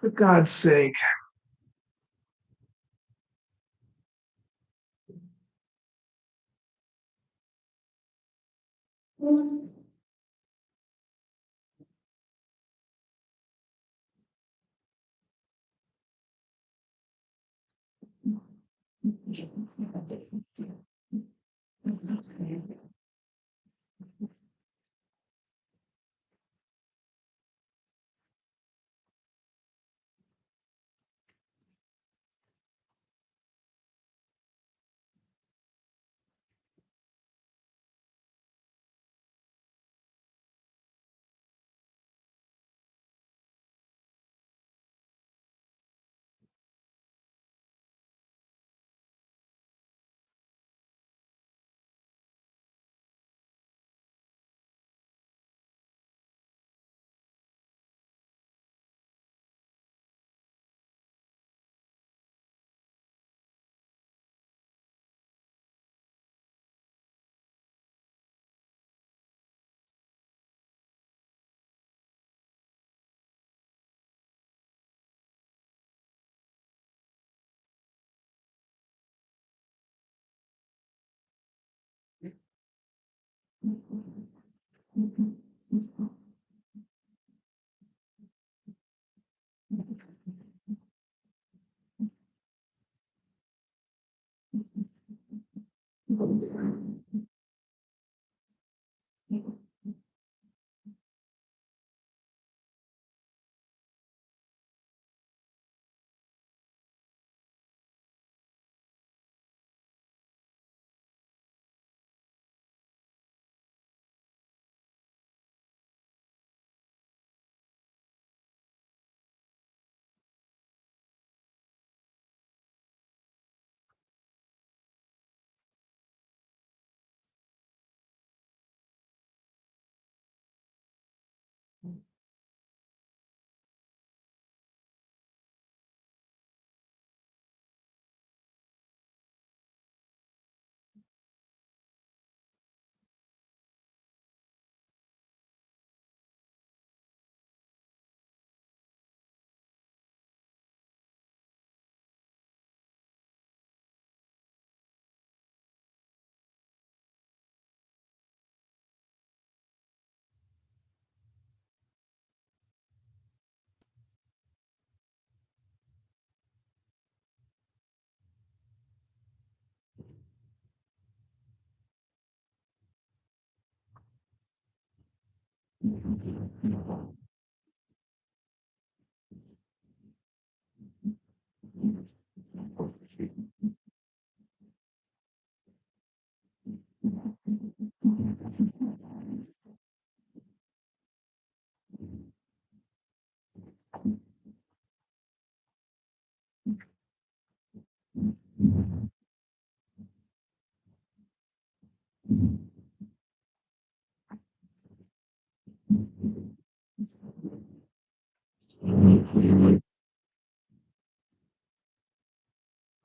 For God's sake.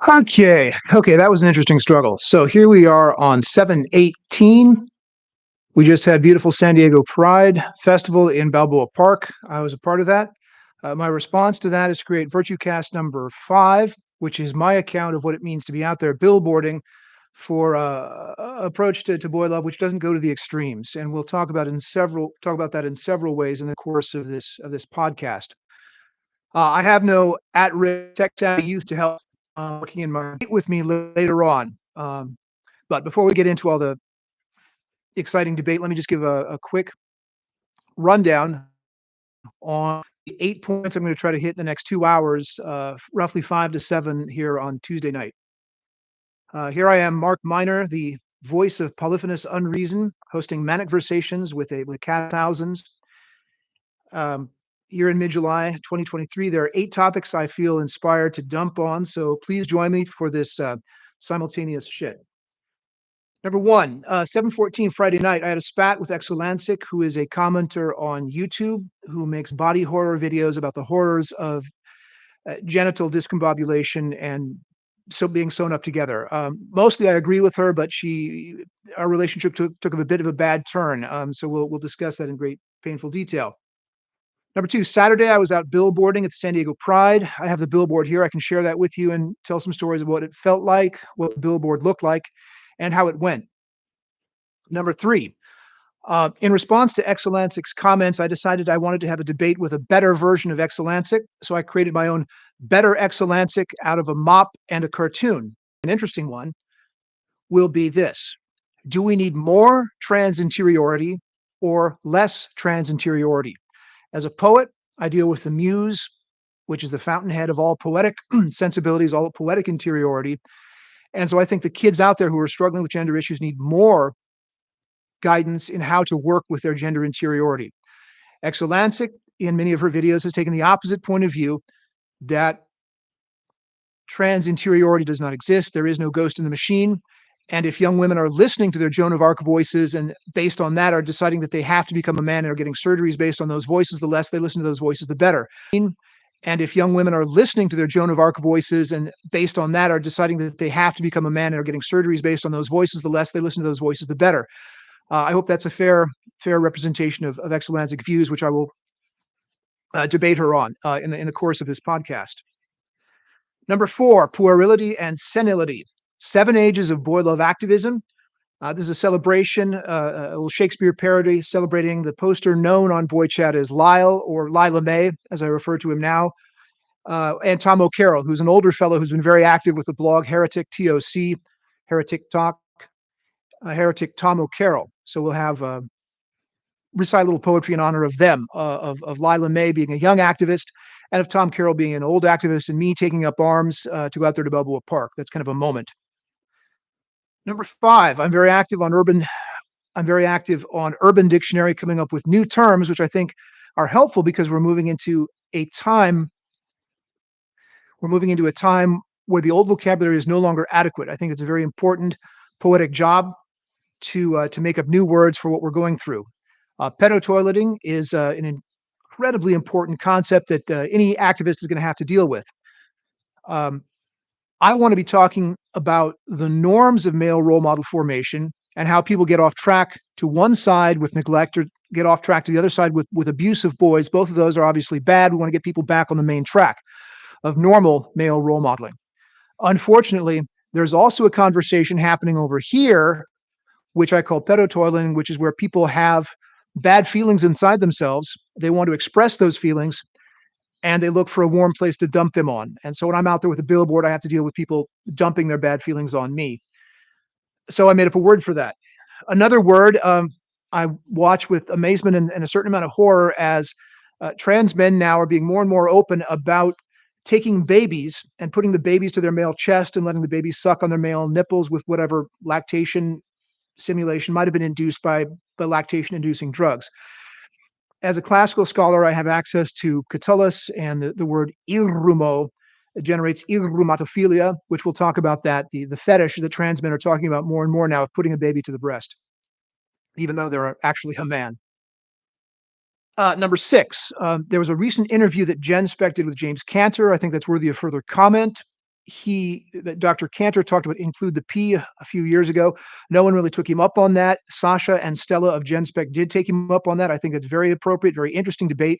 Okay, that was an interesting struggle. So here we are on 7/18. We just had beautiful San Diego Pride Festival in Balboa Park. I was a part of that. My response to that is to create VirtueCast number 5, which is my account of what it means to be out there billboarding for approach to boy love, which doesn't go to the extremes. And we'll talk about that in several ways in the course of this podcast. I have no at-risk tech savvy youth to help working in my with me later on. But before we get into all the exciting debate, let me just give a quick rundown on the 8 points I'm going to try to hit in the next 2 hours, roughly 5 to 7 here on Tuesday night. Here I am, Mark Miner, the voice of polyphonous unreason, hosting manic versations with cat thousands. Here in mid-July 2023, there are 8 topics I feel inspired to dump on, so please join me for this simultaneous shit. Number 1, 7/14 Friday night, I had a spat with Exulansic, who is a commenter on YouTube who makes body horror videos about the horrors of genital discombobulation and so being sewn up together. Mostly I agree with her, but our relationship took a bit of a bad turn. So we'll discuss that in great painful detail. Number 2, Saturday, I was out billboarding at the San Diego Pride. I have the billboard here. I can share that with you and tell some stories of what it felt like, what the billboard looked like, and how it went. Number 3, in response to Exulansic's comments, I decided I wanted to have a debate with a better version of Exulansic, so I created my own Better Exulansic out of a mop and a cartoon. interesting one, will be this. Do we need more trans-interiority or less trans-interiority? As a poet, I deal with the muse, which is the fountainhead of all poetic sensibilities, all poetic interiority. And so I think the kids out there who are struggling with gender issues need more guidance in how to work with their gender interiority. Exulansic, in many of her videos, has taken the opposite point of view that trans interiority does not exist. There is no ghost in the machine. And if young women are listening to their Joan of Arc voices and based on that are deciding that they have to become a man and are getting surgeries based on those voices, the less they listen to those voices, the better. And if young women are listening to their Joan of Arc voices and based on that are deciding that they have to become a man and are getting surgeries based on those voices, the less they listen to those voices, the better. I hope that's a fair representation of Exulansic views, which I will debate her on in the course of this podcast. Number 4, puerility and senility. 7 ages of boy love activism. This is a celebration, a little Shakespeare parody celebrating the poster known on Boy Chat as Lyle or Lila-Mae, as I refer to him now, and Tom O'Carroll, who's an older fellow who's been very active with the blog Heretic TOC, Heretic Talk, Heretic Tom O'Carroll. So we'll have recite a little poetry in honor of them, of Lila-Mae being a young activist, and of Tom Carroll being an old activist, and me taking up arms to go out there to Balboa Park. That's kind of a moment. Number 5, I'm very active on Urban Dictionary, coming up with new terms, which I think are helpful because we're moving into a time where the old vocabulary is no longer adequate. I think it's a very important poetic job to make up new words for what we're going through. Pedotoileting is an incredibly important concept that any activist is going to have to deal with. I want to be talking about the norms of male role model formation and how people get off track to one side with neglect or get off track to the other side with abuse of boys. Both of those are obviously bad. We want to get people back on the main track of normal male role modeling. Unfortunately, there's also a conversation happening over here, which I call pedotoiling, which is where people have bad feelings inside themselves. They want to express those feelings, and they look for a warm place to dump them on. And so when I'm out there with a billboard, I have to deal with people dumping their bad feelings on me. So I made up a word for that. Another word I watch with amazement and a certain amount of horror as trans men now are being more and more open about taking babies and putting the babies to their male chest and letting the babies suck on their male nipples with whatever lactation simulation might have been induced by lactation-inducing drugs. As a classical scholar, I have access to Catullus, and the word irrumo generates irrumatophilia, which we'll talk about that, the fetish that trans men are talking about more and more now of putting a baby to the breast, even though they're actually a man. Number 6, there was a recent interview that Genspect did with James Cantor. I think that's worthy of further comment. Dr. Cantor talked about include the P a few years ago. No one really took him up on that. Sasha and Stella of Genspect did take him up on that. I think it's very appropriate, very interesting debate.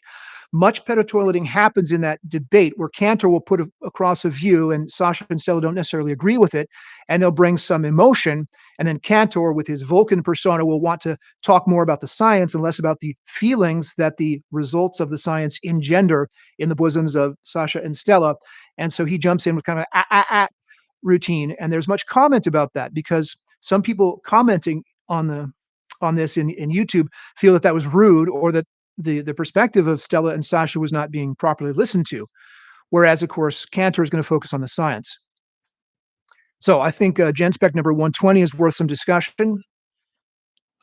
Much pedotoileting happens in that debate where Cantor will put across a view and Sasha and Stella don't necessarily agree with it, and they'll bring some emotion. And then Cantor, with his Vulcan persona, will want to talk more about the science and less about the feelings that the results of the science engender in the bosoms of Sasha and Stella. And so he jumps in with kind of an routine. And there's much comment about that because some people commenting on this in YouTube feel that was rude or that the perspective of Stella and Sasha was not being properly listened to. Whereas, of course, Cantor is going to focus on the science. So I think Genspect number 120 is worth some discussion.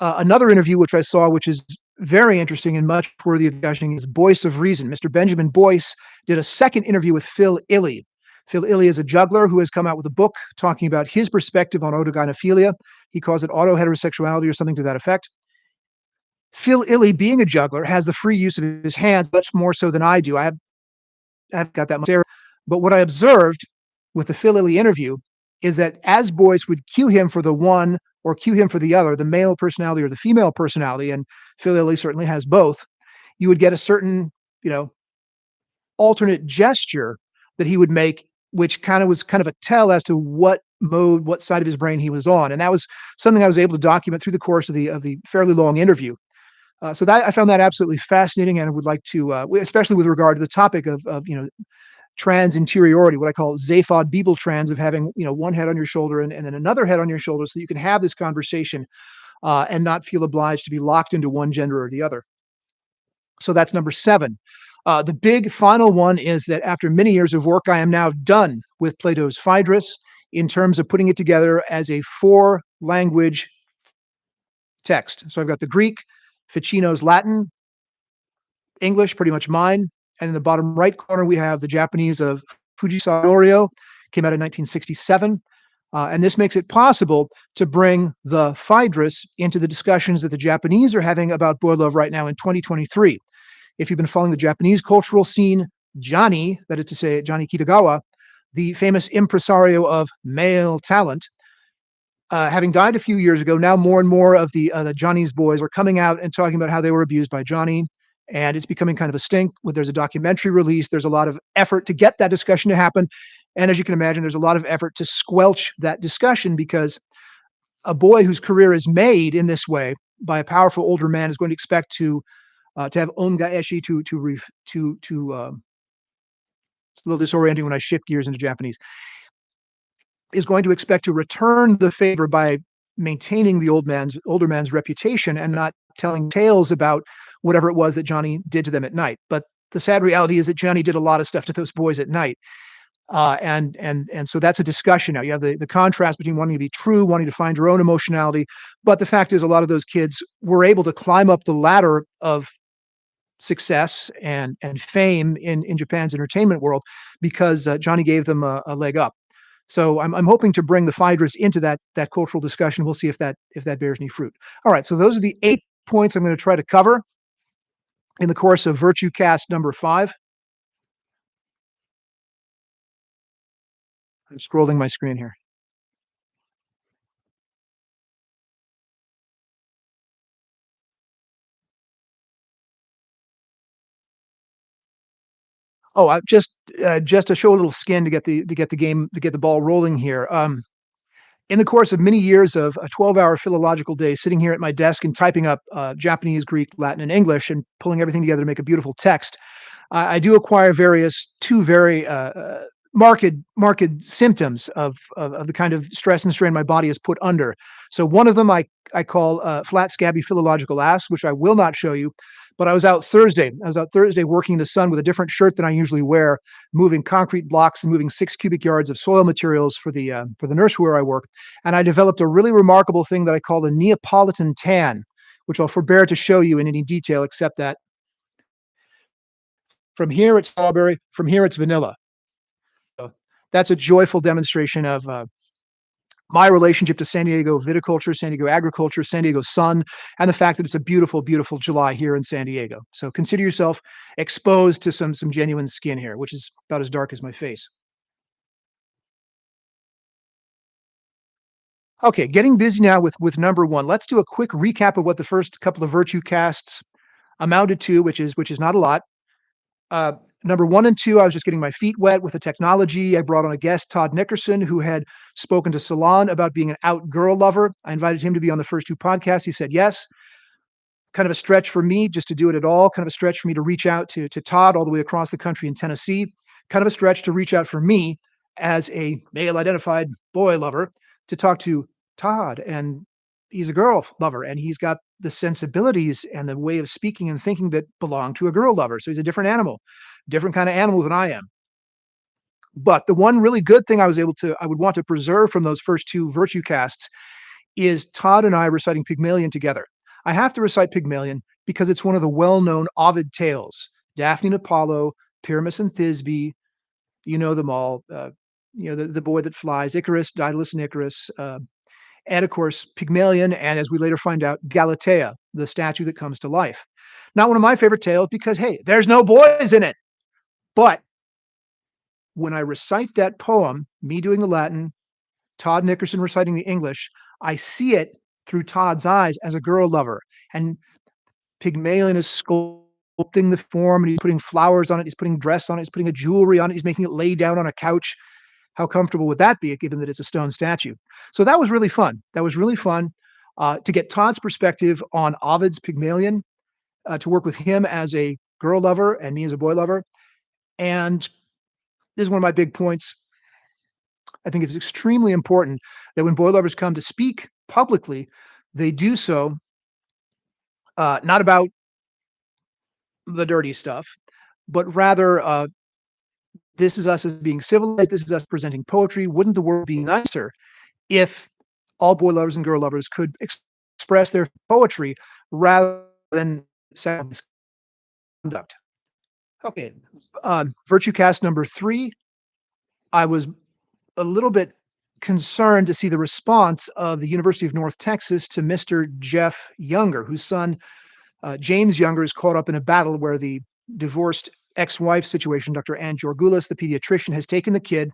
Another interview which I saw, which is very interesting and much worthy of discussion, is Boyce of Reason. Mr. Benjamin Boyce did a second interview with Phil Illey. Phil Illey is a juggler who has come out with a book talking about his perspective on autogynephilia. He calls it autoheterosexuality or something to that effect. Phil Illey, being a juggler, has the free use of his hands much more so than I do. I haven't got that much there. But what I observed with the Phil Illey interview is that as Boyce would cue him for the one or cue him for the other, the male personality or the female personality, and Phil Illey certainly has both, you would get a certain, alternate gesture that he would make, which was kind of a tell as to what side of his brain he was on. And that was something I was able to document through the course of the fairly long interview. So that I found that absolutely fascinating, and I would like to, especially with regard to the topic of trans-interiority, what I call Zaphod Beeble trans, of having, one head on your shoulder and then another head on your shoulder, so that you can have this conversation and not feel obliged to be locked into one gender or the other. So that's number 7. The big final one is that after many years of work, I am now done with Plato's Phaedrus in terms of putting it together as a 4-language text. So I've got the Greek, Ficino's Latin, English, pretty much mine, and in the bottom right corner, we have the Japanese of Fujisawa Norio, came out in 1967. And this makes it possible to bring the Phaedrus into the discussions that the Japanese are having about boy love right now in 2023. If you've been following the Japanese cultural scene, Johnny, that is to say, Johnny Kitagawa, the famous impresario of male talent, having died a few years ago, now more and more of the Johnny's boys are coming out and talking about how they were abused by Johnny. And it's becoming kind of a stink. There's a documentary release. There's a lot of effort to get that discussion to happen. And as you can imagine, there's a lot of effort to squelch that discussion, because a boy whose career is made in this way by a powerful older man is going to expect to have ongaeshi it's a little disorienting when I shift gears into Japanese, is going to expect to return the favor by maintaining the older man's reputation and not telling tales about whatever it was that Johnny did to them at night. But the sad reality is that Johnny did a lot of stuff to those boys at night. And so that's a discussion now. You have the contrast between wanting to be true, wanting to find your own emotionality. But the fact is, a lot of those kids were able to climb up the ladder of success and fame in Japan's entertainment world because Johnny gave them a leg up. So I'm hoping to bring the Phaedrus into that cultural discussion. We'll see if that bears any fruit. All right, so those are the 8 points I'm going to try to cover in the course of Virtue Cast number 5. I'm scrolling my screen here. Oh, just to show a little skin to get the ball rolling here. In the course of many years of a 12-hour philological day, sitting here at my desk and typing up Japanese, Greek, Latin, and English, and pulling everything together to make a beautiful text, I do acquire two very marked symptoms of the kind of stress and strain my body is put under. So one of them I call flat, scabby philological ass, which I will not show you. But I was out Thursday working in the sun with a different shirt than I usually wear, moving concrete blocks and moving 6 cubic yards of soil materials for the nursery where I work. And I developed a really remarkable thing that I call a Neapolitan tan, which I'll forbear to show you in any detail, except that from here it's strawberry, from here it's vanilla. So that's a joyful demonstration of my relationship to San Diego viticulture, San Diego agriculture, San Diego sun, and the fact that it's a beautiful, beautiful July here in San Diego. So consider yourself exposed to some genuine skin here, which is about as dark as my face. Okay, getting busy now with number 1. Let's do a quick recap of what the first couple of Virtue Casts amounted to, which is not a lot. Number 1 and 2, I was just getting my feet wet with the technology. I brought on a guest, Todd Nickerson, who had spoken to Salon about being an out girl lover. I invited him to be on the first 2 podcasts. He said yes. Kind of a stretch for me just to do it at all. Kind of a stretch for me to reach out to Todd all the way across the country in Tennessee. Kind of a stretch to reach out for me as a male-identified boy lover to talk to Todd. And he's a girl lover, and he's got the sensibilities and the way of speaking and thinking that belong to a girl lover. So he's a different animal, different kind of animal than I am. But the one really good thing I would want to preserve from those first 2 Virtue Casts is Todd and I reciting Pygmalion together. I have to recite Pygmalion because it's one of the well-known Ovid tales. Daphne and Apollo, Pyramus and Thisbe, you know them all. The boy that flies, Icarus, Daedalus and Icarus, and of course, Pygmalion, and as we later find out, Galatea, the statue that comes to life. Not one of my favorite tales because, hey, there's no boys in it. But when I recite that poem, me doing the Latin, Todd Nickerson reciting the English, I see it through Todd's eyes as a girl lover. And Pygmalion is sculpting the form, and he's putting flowers on it, he's putting dress on it, he's putting a jewelry on it, he's making it lay down on a couch. How comfortable would that be, given that it's a stone statue? So that was really fun. That was really fun to get Todd's perspective on Ovid's Pygmalion, to work with him as a girl lover and me as a boy lover. And this is one of my big points. I think it's extremely important that when boy lovers come to speak publicly, they do so not about the dirty stuff, but rather this is us as being civilized. This is us presenting poetry. Wouldn't the world be nicer if all boy lovers and girl lovers could express their poetry rather than sexual misconduct? Okay, virtue cast number 3. I was a little bit concerned to see the response of the University of North Texas to Mr. Jeff Younger, whose son, James Younger, is caught up in a battle where the divorced ex-wife situation. Dr. Ann Georgoulis, the pediatrician, has taken the kid,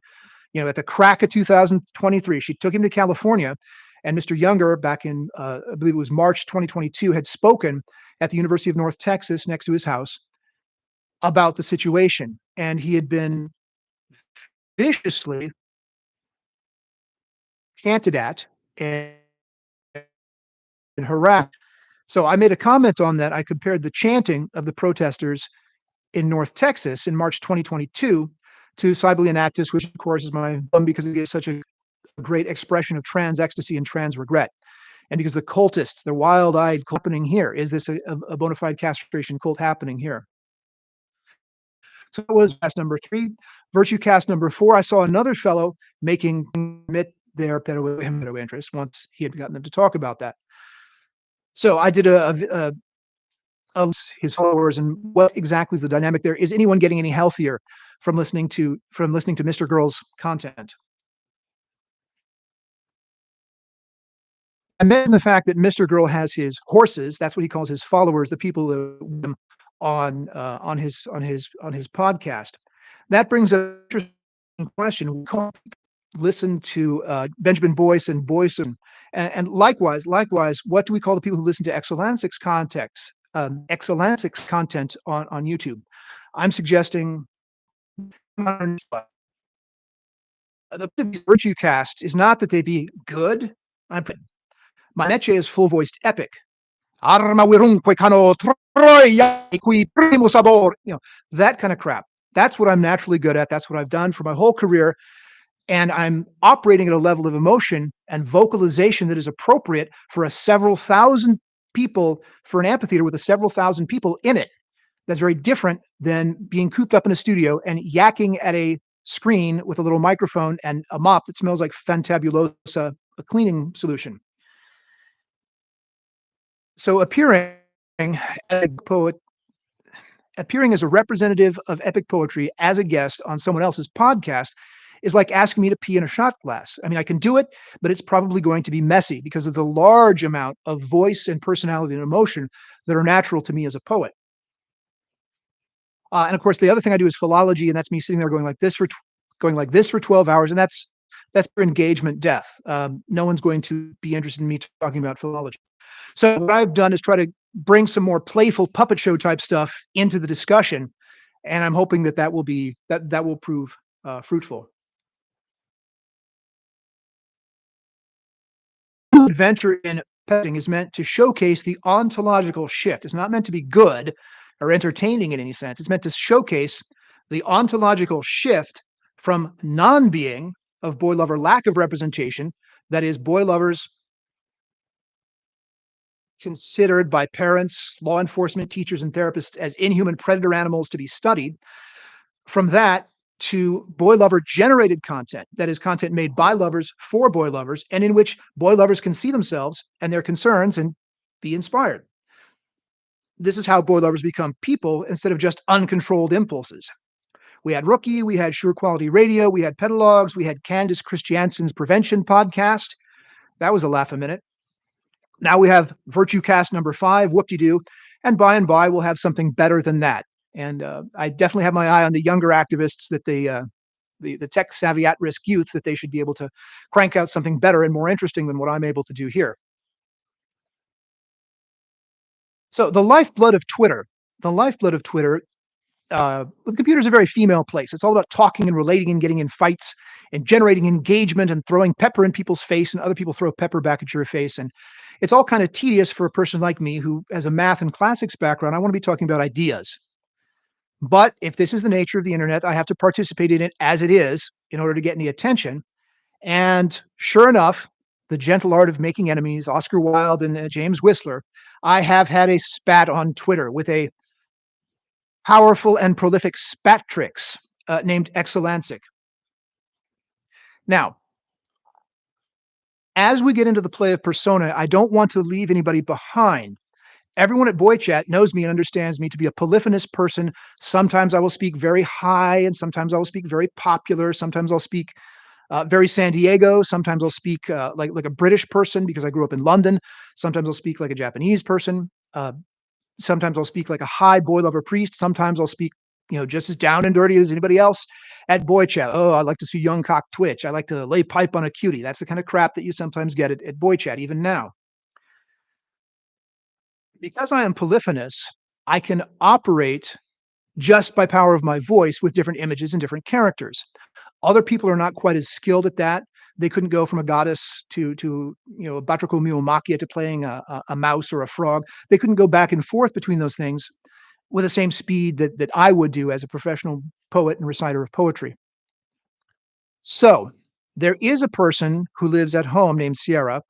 at the crack of 2023. She took him to California, and Mr. Younger, back in, I believe it was March 2022, had spoken at the University of North Texas next to his house about the situation. And he had been viciously chanted at and harassed. So I made a comment on that. I compared the chanting of the protesters in North Texas in March 2022 to Cybele Enactus, which of course is my because it gives such a great expression of trans ecstasy and trans regret. And because the cultists, the wild-eyed happening here, is this a bona fide castration cult happening here? So that was cast number 3. Virtue cast number 4, I saw another fellow admit their pedo interest once he had gotten them to talk about that. So I did his followers and what exactly is the dynamic there. Is anyone getting any healthier from listening to Mr. Girl's content? I mentioned the fact that Mr. Girl has his horses. That's what he calls his followers, the people on his podcast. That brings up an interesting question. We listen to Benjamin Boyce and Boyce, and likewise, what do we call the people who listen to Exulansic's content on YouTube? I'm suggesting the virtue cast is not that they be good. My métier is full-voiced epic. Arma virumque cano Troia qui primus abor. That kind of crap. That's what I'm naturally good at. That's what I've done for my whole career. And I'm operating at a level of emotion and vocalization that is appropriate for a several thousand people, for an amphitheater with several thousand people in it. That's very different than being cooped up in a studio and yakking at a screen with a little microphone and a mop that smells like Fantabulosa, a cleaning solution. So appearing as a representative of epic poetry as a guest on someone else's podcast is like asking me to pee in a shot glass. I mean, I can do it, but it's probably going to be messy because of the large amount of voice and personality and emotion that are natural to me as a poet. And of course, the other thing I do is philology, and that's me sitting there going like this for 12 hours, and that's for engagement death. No one's going to be interested in me talking about philology. So what I've done is try to bring some more playful puppet show type stuff into the discussion, and I'm hoping that will prove fruitful. Adventure in petting is meant to showcase the ontological shift. It's not meant to be good or entertaining in any sense. It's meant to showcase the ontological shift from non-being of boy lover lack of representation, that is, boy lovers considered by parents, law enforcement, teachers, and therapists as inhuman predator animals to be studied, from that to boy lover generated content, that is, content made by lovers for boy lovers, and in which boy lovers can see themselves and their concerns and be inspired. This is how boy lovers become people instead of just uncontrolled impulses. We had Rookie, we had Sure Quality Radio, we had Pedalogs, we had Candace Christiansen's Prevention podcast. That was a laugh a minute. Now we have Virtue Cast number 5, whoop-de-doo, and by we'll have something better than that. And I definitely have my eye on the younger activists, that the tech-savvy at-risk youth, that they should be able to crank out something better and more interesting than what I'm able to do here. So the lifeblood of Twitter, the computer is a very female place. It's all about talking and relating and getting in fights and generating engagement and throwing pepper in people's face, and other people throw pepper back at your face. And it's all kind of tedious for a person like me who has a math and classics background. I want to be talking about ideas. But if this is the nature of the internet, I have to participate in it as it is in order to get any attention. And sure enough, the gentle art of making enemies, Oscar Wilde and James Whistler, I have had a spat on Twitter with a powerful and prolific spatrix named Exulansic. Now, as we get into the play of persona, I don't want to leave anybody behind. Everyone at BoyChat knows me and understands me to be a polyphonous person. Sometimes I will speak very high, and sometimes I will speak very popular. Sometimes I'll speak very San Diego. Sometimes I'll speak like a British person because I grew up in London. Sometimes I'll speak like a Japanese person. Sometimes I'll speak like a high boy lover priest. Sometimes I'll speak, just as down and dirty as anybody else at BoyChat. Oh, I like to see young cock twitch. I like to lay pipe on a cutie. That's the kind of crap that you sometimes get at BoyChat, even now. Because I am polyphonous, I can operate just by power of my voice with different images and different characters. Other people are not quite as skilled at that. They couldn't go from a goddess to a Batrako Miyomaki to playing a mouse or a frog. They couldn't go back and forth between those things with the same speed that I would do as a professional poet and reciter of poetry. So there is a person who lives at home named Sierra,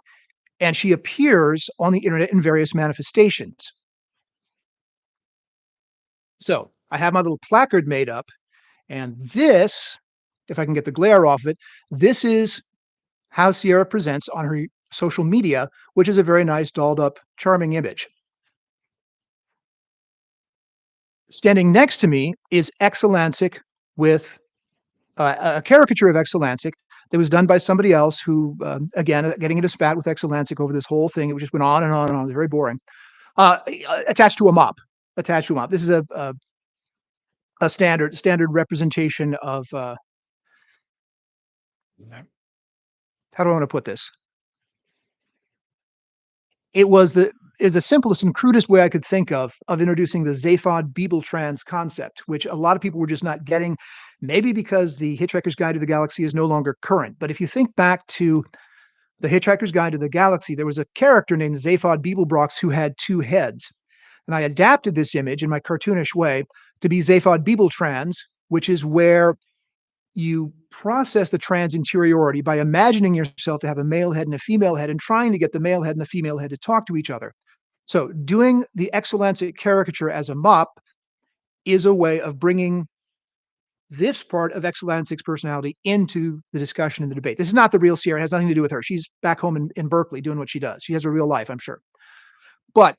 and she appears on the internet in various manifestations. So I have my little placard made up, and this, if I can get the glare off of it, this is how Sierra presents on her social media, which is a very nice, dolled up, charming image. Standing next to me is Exulansic with a caricature of Exulansic that was done by somebody else who, again, getting into a spat with Exulansic over this whole thing. It just went on and on and on. It was very boring. Attached to a mop. This is a standard representation of how do I want to put this? It was the simplest and crudest way I could think of introducing the Zaphod Beeble-Trans concept, which a lot of people were just not getting, maybe because the Hitchhiker's Guide to the Galaxy is no longer current. But if you think back to the Hitchhiker's Guide to the Galaxy, there was a character named Zaphod Beeblebrox who had two heads. And I adapted this image in my cartoonish way to be Zaphod Beeble-Trans, which is where you process the trans-interiority by imagining yourself to have a male head and a female head and trying to get the male head and the female head to talk to each other. So doing the Exulansic caricature as a mop is a way of bringing this part of Exulansic's personality into the discussion and the debate. This is not the real Sierra. It has nothing to do with her. She's back home in Berkeley doing what she does. She has a real life, I'm sure. But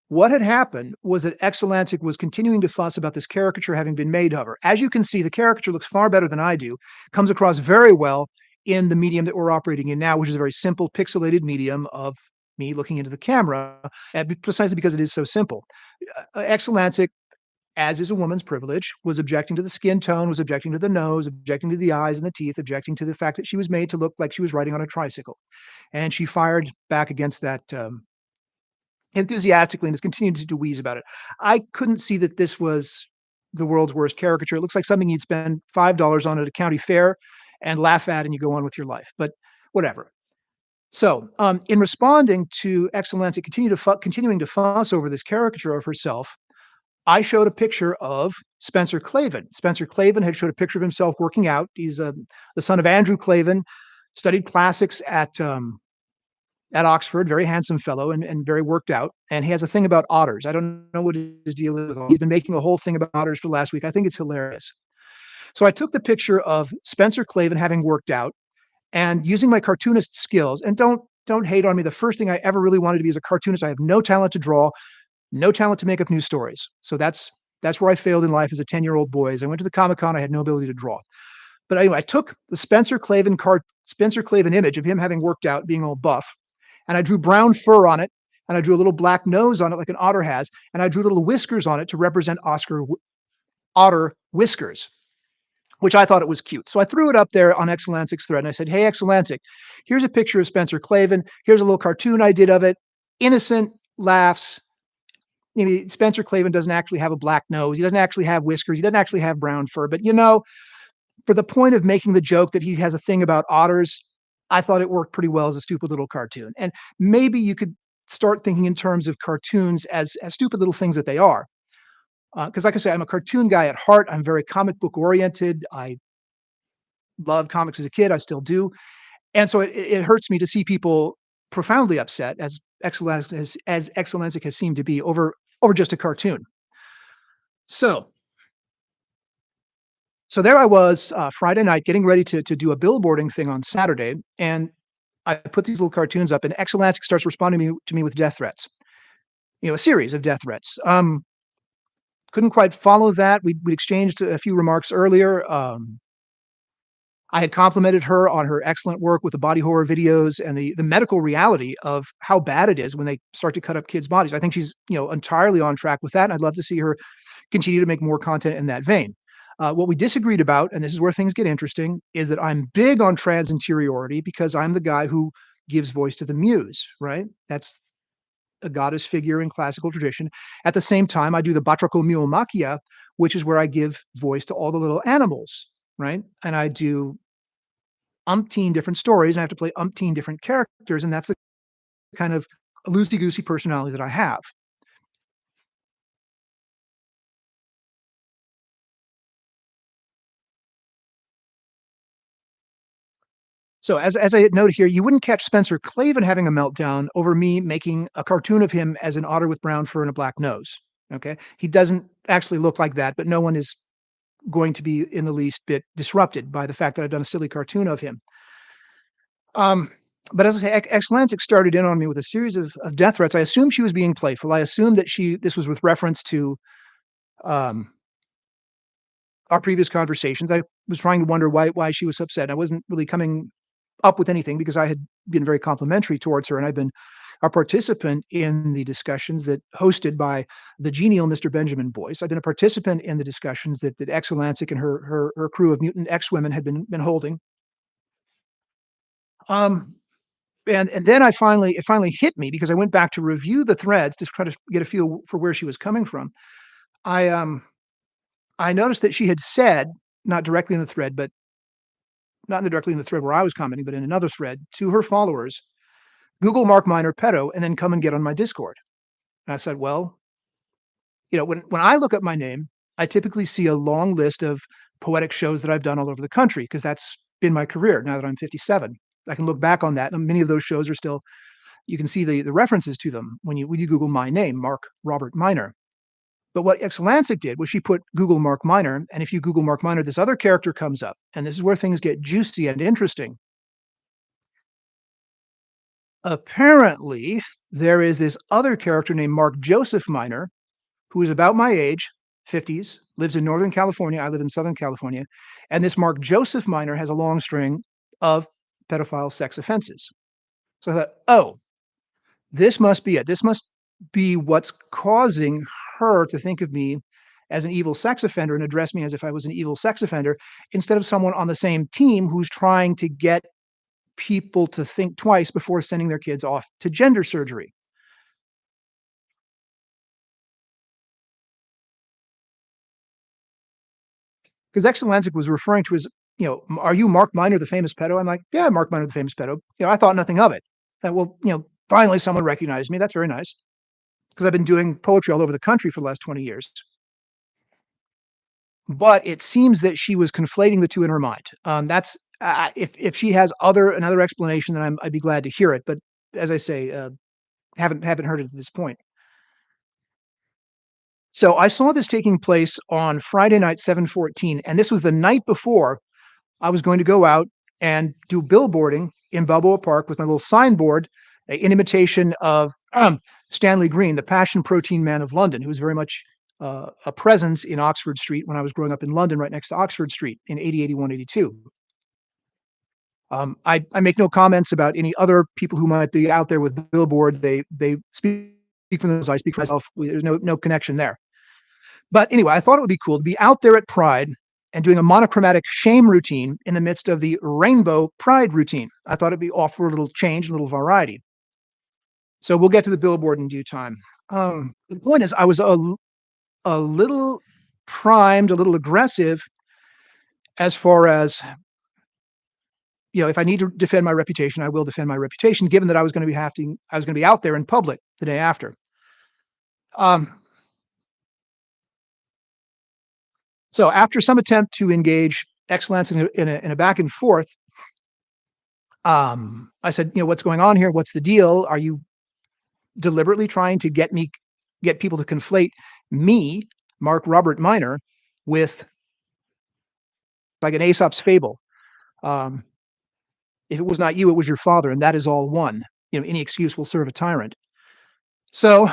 what had happened was that Exulansic was continuing to fuss about this caricature having been made of her. As you can see, the caricature looks far better than I do, comes across very well in the medium that we're operating in now, which is a very simple pixelated medium of me looking into the camera, precisely because it is so simple. Exulansic, as is a woman's privilege, was objecting to the skin tone, was objecting to the nose, objecting to the eyes and the teeth, objecting to the fact that she was made to look like she was riding on a tricycle. And she fired back against that enthusiastically and has continued to wheeze about it. I couldn't see that this was the world's worst caricature. It looks like something you'd spend $5 on at a county fair and laugh at, and you go on with your life. But whatever. So, in responding to Exulansic continuing to fuss over this caricature of herself, I showed a picture of Spencer Klavan. Spencer Klavan had showed a picture of himself working out. He's the son of Andrew Klavan, studied classics at Oxford, very handsome fellow and very worked out. And he has a thing about otters. I don't know what his deal is with all. He's been making a whole thing about otters for the last week. I think it's hilarious. So I took the picture of Spencer Klavan having worked out and using my cartoonist skills. And don't hate on me. The first thing I ever really wanted to be as a cartoonist, I have no talent to draw, no talent to make up new stories. So that's where I failed in life as a 10-year-old boy. As I went to the Comic-Con, I had no ability to draw. But anyway, I took the Spencer Klavan image of him having worked out, being all buff, and I drew brown fur on it, and I drew a little black nose on it like an otter has, and I drew little whiskers on it to represent otter whiskers, which I thought it was cute. So I threw it up there on Exulansic's thread, and I said, hey, Exulansic, here's a picture of Spencer Klavan. Here's a little cartoon I did of it. Innocent, laughs. Spencer Klavan doesn't actually have a black nose. He doesn't actually have whiskers. He doesn't actually have brown fur. But, for the point of making the joke that he has a thing about otters, I thought it worked pretty well as a stupid little cartoon. And maybe you could start thinking in terms of cartoons as stupid little things that they are. Because, like I say, I'm a cartoon guy at heart. I'm very comic book oriented. I loved comics as a kid. I still do. And so it hurts me to see people profoundly upset, as Exulansic has seemed to be, over just a cartoon. So there I was Friday night getting ready to do a billboarding thing on Saturday, and I put these little cartoons up, and Exulansic starts responding to me with death threats. A series of death threats. Couldn't quite follow that. We exchanged a few remarks earlier. I had complimented her on her excellent work with the body horror videos and the medical reality of how bad it is when they start to cut up kids' bodies. I think she's entirely on track with that, and I'd love to see her continue to make more content in that vein. What we disagreed about, and this is where things get interesting, is that I'm big on trans-interiority because I'm the guy who gives voice to the muse, right? That's a goddess figure in classical tradition. At the same time, I do the batrachomiomachia, which is where I give voice to all the little animals, right? And I do umpteen different stories, and I have to play umpteen different characters, and that's the kind of loosey-goosey personality that I have. So as I had noted here, you wouldn't catch Spencer Clavin having a meltdown over me making a cartoon of him as an otter with brown fur and a black nose. Okay, he doesn't actually look like that, but no one is going to be in the least bit disrupted by the fact that I've done a silly cartoon of him. But as I say, Exulansic started in on me with a series of death threats. I assumed she was being playful. I assumed that this was with reference to um, our previous conversations. I was trying to wonder why she was upset. I wasn't really coming up with anything because I had been very complimentary towards her, and I've been a participant in the discussions that hosted by the genial Mr. Benjamin Boyce. I've been a participant in the discussions that Exulansic and her crew of mutant X-women had been holding. Um, and then it finally hit me because I went back to review the threads to try to get a feel for where she was coming from. I noticed that she had said, not directly in the thread, but not directly in the thread where I was commenting, but in another thread to her followers, Google Mark Minor pedo and then come and get on my Discord. And I said, well, when I look up my name, I typically see a long list of poetic shows that I've done all over the country because that's been my career now that I'm 57. I can look back on that, and many of those shows are still, you can see the references to them when you Google my name, Mark Robert Minor. But what Exulansic did was she put Google Mark Minor, and if you Google Mark Minor, this other character comes up, and this is where things get juicy and interesting. Apparently, there is this other character named Mark Joseph Minor, who is about my age, 50s, lives in Northern California. I live in Southern California. And this Mark Joseph Minor has a long string of pedophile sex offenses. So I thought, oh, this must be it. This must be what's causing her to think of me as an evil sex offender and address me as if I was an evil sex offender instead of someone on the same team who's trying to get people to think twice before sending their kids off to gender surgery. Because Exulansic was referring to his, are you Mark Minor, the famous pedo? I'm like, yeah, Mark Minor, the famous pedo. I thought nothing of it. Well, finally someone recognized me. That's very nice. Because I've been doing poetry all over the country for the last 20 years. But it seems that she was conflating the two in her mind. That's if she has another explanation, then I'd be glad to hear it. But as I say, haven't heard it at this point. So I saw this taking place on Friday night, 7/14, and this was the night before I was going to go out and do billboarding in Balboa Park with my little signboard in imitation of Stanley Green, the passion protein man of London, who was very much a presence in Oxford Street when I was growing up in London, right next to Oxford Street in 80, 81, 82. I make no comments about any other people who might be out there with billboards. They speak for themselves. I speak for myself. There's no connection there. But anyway, I thought it would be cool to be out there at Pride and doing a monochromatic shame routine in the midst of the rainbow Pride routine. I thought it'd be offer a little change, a little variety. So we'll get to the billboard in due time. The point is, I was a little primed, a little aggressive as far as if I need to defend my reputation, I will defend my reputation, given that I was going to be out there in public the day after. So after some attempt to engage Exulansic in a back and forth, I said, what's going on here? What's the deal? Are you deliberately trying to get people to conflate me, Mark Robert Minor, with like an Aesop's fable? If it was not you, it was your father, and that is all one. Any excuse will serve a tyrant. So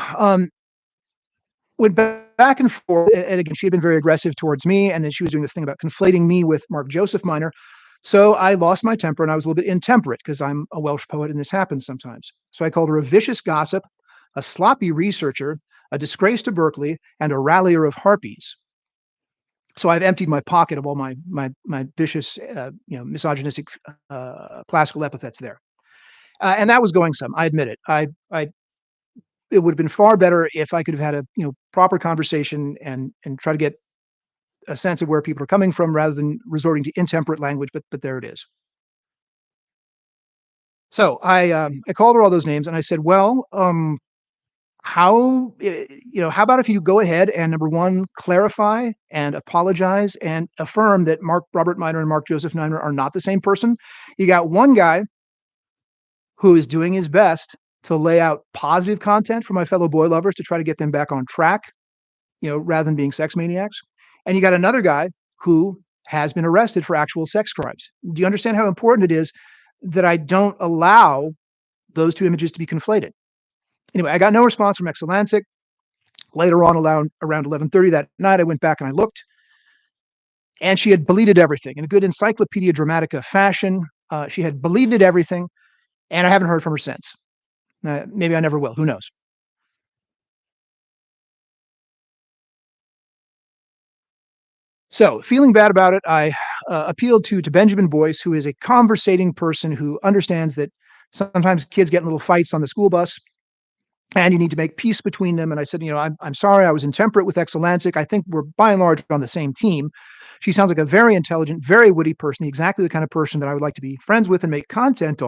went back and forth, and again, she had been very aggressive towards me, and then she was doing this thing about conflating me with Mark Joseph Minor. So I lost my temper, and I was a little bit intemperate because I'm a Welsh poet, and this happens sometimes. So I called her a vicious gossip, a sloppy researcher, a disgrace to Berkeley, and a rallier of harpies. So I've emptied my pocket of all my vicious, misogynistic classical epithets there, and that was going some. I admit it. It would have been far better if I could have had a proper conversation and try to get a sense of where people are coming from rather than resorting to intemperate language. But there it is. So I called her all those names and I said, well, how about if you go ahead and number one, clarify and apologize and affirm that Mark Robert Minor and Mark Joseph Minor are not the same person. You got one guy who is doing his best to lay out positive content for my fellow boy lovers to try to get them back on track, rather than being sex maniacs. And you got another guy who has been arrested for actual sex crimes. Do you understand how important it is that I don't allow those two images to be conflated? Anyway, I got no response from Exulansic. Later on, around 11:30 that night, I went back and I looked, and she had deleted everything in a good Encyclopedia Dramatica fashion. She had deleted everything, and I haven't heard from her since. Maybe I never will. Who knows? So, feeling bad about it, I appealed to Benjamin Boyce, who is a conversating person who understands that sometimes kids get in little fights on the school bus, and you need to make peace between them. And I said, I'm sorry, I was intemperate with Exulansic. I think we're by and large on the same team. She sounds like a very intelligent, very witty person, exactly the kind of person that I would like to be friends with and make content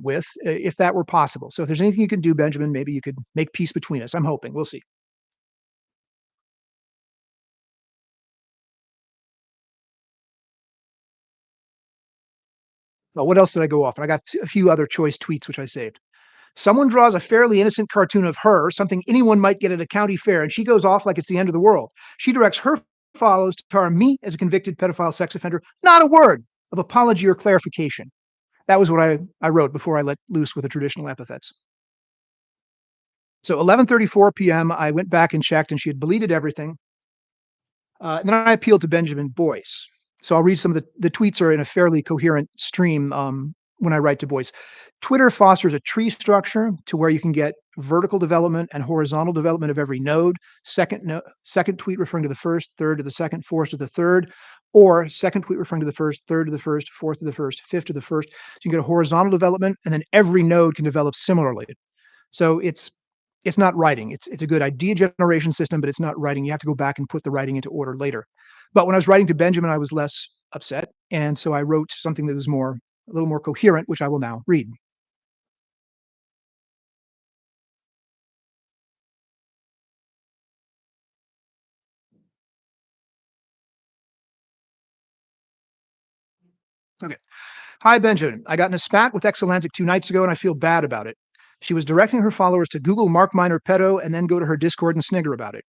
with, if that were possible. So if there's anything you can do, Benjamin, maybe you could make peace between us. I'm hoping. We'll see. Well, what else did I go off? And I got a few other choice tweets, which I saved. Someone draws a fairly innocent cartoon of her, something anyone might get at a county fair, and she goes off like it's the end of the world. She directs her followers to tar me as a convicted pedophile sex offender. Not a word of apology or clarification. That was what I wrote before I let loose with the traditional epithets. So 11:34 p.m., I went back and checked, and she had deleted everything. And then I appealed to Benjamin Boyce. So I'll read some of the tweets are in a fairly coherent stream when I write to Boyce. Twitter fosters a tree structure to where you can get vertical development and horizontal development of every node. Second tweet referring to the first, third to the second, fourth to the third, or second tweet referring to the first, third to the first, fourth to the first, fifth to the first. So you can get a horizontal development, and then every node can develop similarly. So it's not writing. It's a good idea generation system, but it's not writing. You have to go back and put the writing into order later. But when I was writing to Benjamin, I was less upset, and so I wrote something that was a little more coherent, which I will now read. Okay. Hi, Benjamin. I got in a spat with Exulansic 2 nights ago, and I feel bad about it. She was directing her followers to Google Mark Minor pedo and then go to her Discord and snigger about it.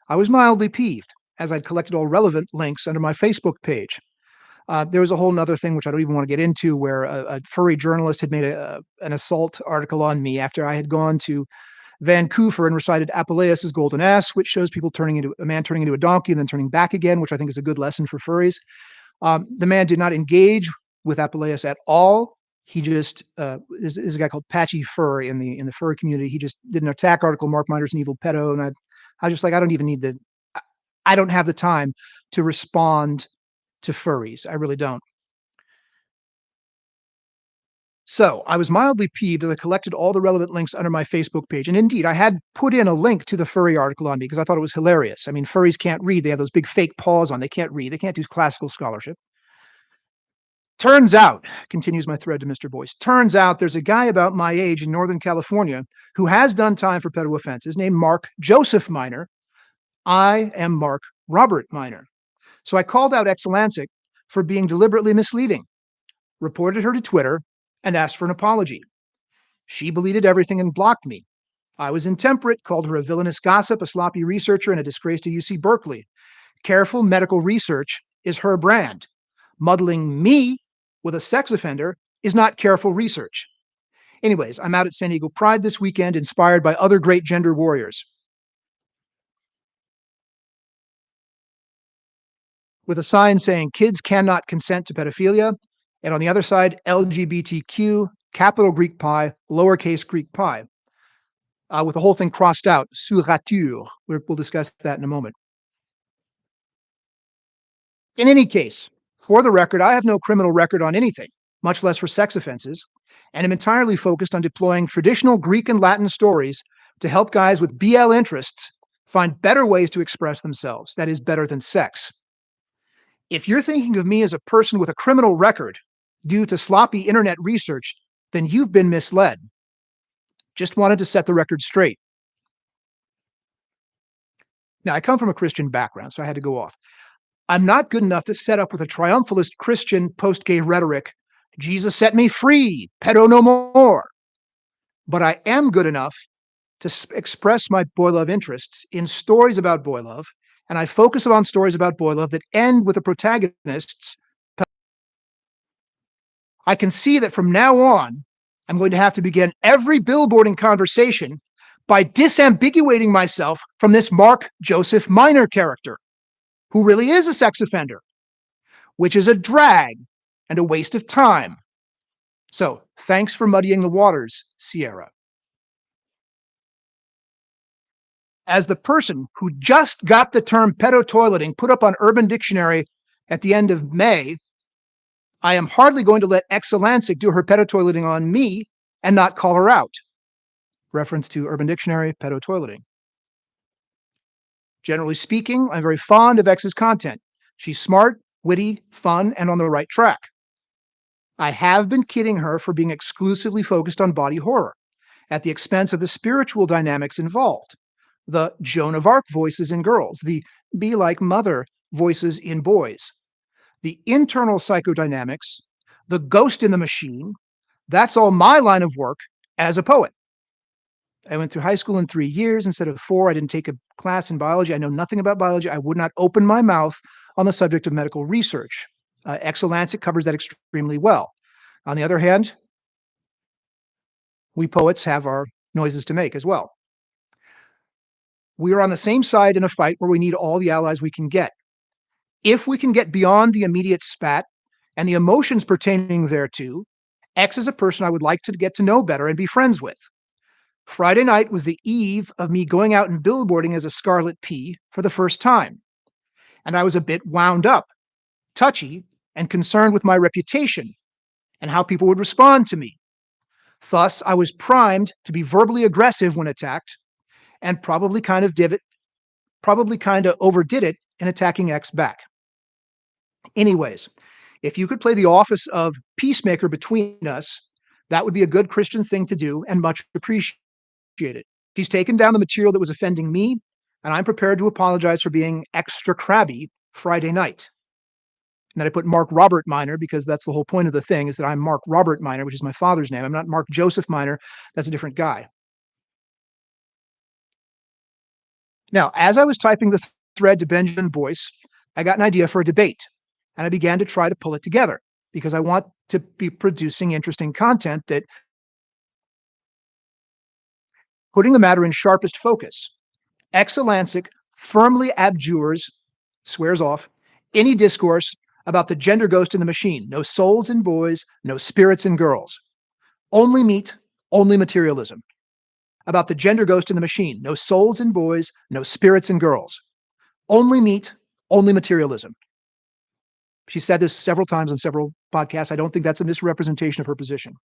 I was mildly peeved, as I'd collected all relevant links under my Facebook page. There was a whole other thing, which I don't even want to get into, where a furry journalist had made an assault article on me after I had gone to Vancouver and recited Apuleius' Golden Ass, which shows people a man turning into a donkey and then turning back again, which I think is a good lesson for furries. The man did not engage with Apuleius at all. He just is a guy called Patchy Fur in the furry community. He just did an attack article, Mark Minor's an evil pedo, and I just like, I don't even need I don't have the time to respond to furries. I really don't. So I was mildly peeved as I collected all the relevant links under my Facebook page. And indeed, I had put in a link to the furry article on me because I thought it was hilarious. I mean, furries can't read. They have those big fake paws on. They can't read. They can't do classical scholarship. Turns out, continues my thread to Mr. Boyce, turns out there's a guy about my age in Northern California who has done time for pedo offenses named Mark Joseph Minor. I am Mark Robert Minor. So I called out Exulansic for being deliberately misleading, reported her to Twitter, and asked for an apology. She deleted everything and blocked me. I was intemperate, called her a villainous gossip, a sloppy researcher, and a disgrace to UC Berkeley. Careful medical research is her brand. Muddling me with a sex offender is not careful research. Anyways, I'm out at San Diego Pride this weekend, inspired by other great gender warriors. With a sign saying kids cannot consent to pedophilia, and on the other side, LGBTQ, capital Greek pi, lowercase Greek pi, with the whole thing crossed out, sur rature. We'll discuss that in a moment. In any case, for the record, I have no criminal record on anything, much less for sex offenses, and am entirely focused on deploying traditional Greek and Latin stories to help guys with BL interests find better ways to express themselves, that is, better than sex. If you're thinking of me as a person with a criminal record due to sloppy internet research, then you've been misled. Just wanted to set the record straight. Now, I come from a Christian background, so I had to go off. I'm not good enough to set up with a triumphalist Christian post-gay rhetoric, Jesus set me free, pedo no more. But I am good enough to express my boy love interests in stories about boy love, and I focus on stories about boy love that end with the protagonists. I can see that from now on, I'm going to have to begin every billboarding conversation by disambiguating myself from this Mark Joseph Minor character, who really is a sex offender, which is a drag and a waste of time. So, thanks for muddying the waters, Sierra. As the person who just got the term pedo-toileting put up on Urban Dictionary at the end of May, I am hardly going to let Exulansic do her pedo-toileting on me and not call her out. Reference to Urban Dictionary, pedo-toileting. Generally speaking, I'm very fond of X's content. She's smart, witty, fun, and on the right track. I have been kidding her for being exclusively focused on body horror, at the expense of the spiritual dynamics involved, the Joan of Arc voices in girls, the be like mother voices in boys, the internal psychodynamics, the ghost in the machine. That's all my line of work as a poet. I went through high school in 3 years instead of 4. I didn't take a class in biology. I know nothing about biology. I would not open my mouth on the subject of medical research. Exulansic covers that extremely well. On the other hand, we poets have our noises to make as well. We are on the same side in a fight where we need all the allies we can get. If we can get beyond the immediate spat and the emotions pertaining thereto, X is a person I would like to get to know better and be friends with. Friday night was the eve of me going out and billboarding as a Scarlet P for the first time. And I was a bit wound up, touchy, and concerned with my reputation and how people would respond to me. Thus, I was primed to be verbally aggressive when attacked and probably kind of overdid it in attacking X back. Anyways, if you could play the office of peacemaker between us, that would be a good Christian thing to do and much appreciated. She's taken down the material that was offending me, and I'm prepared to apologize for being extra crabby Friday night. And then I put Mark Robert Minor because that's the whole point of the thing, is that I'm Mark Robert Minor, which is my father's name. I'm not Mark Joseph Minor. That's a different guy. Now, as I was typing the thread to Benjamin Boyce, I got an idea for a debate, and I began to try to pull it together because I want to be producing interesting content that putting the matter in sharpest focus. Exulansic firmly abjures, swears off, any discourse about the gender ghost in the machine. No souls in boys, no spirits in girls. Only meat, only materialism. About the gender ghost in the machine. No souls in boys, no spirits in girls. Only meat, only materialism. She said this several times on several podcasts. I don't think that's a misrepresentation of her position.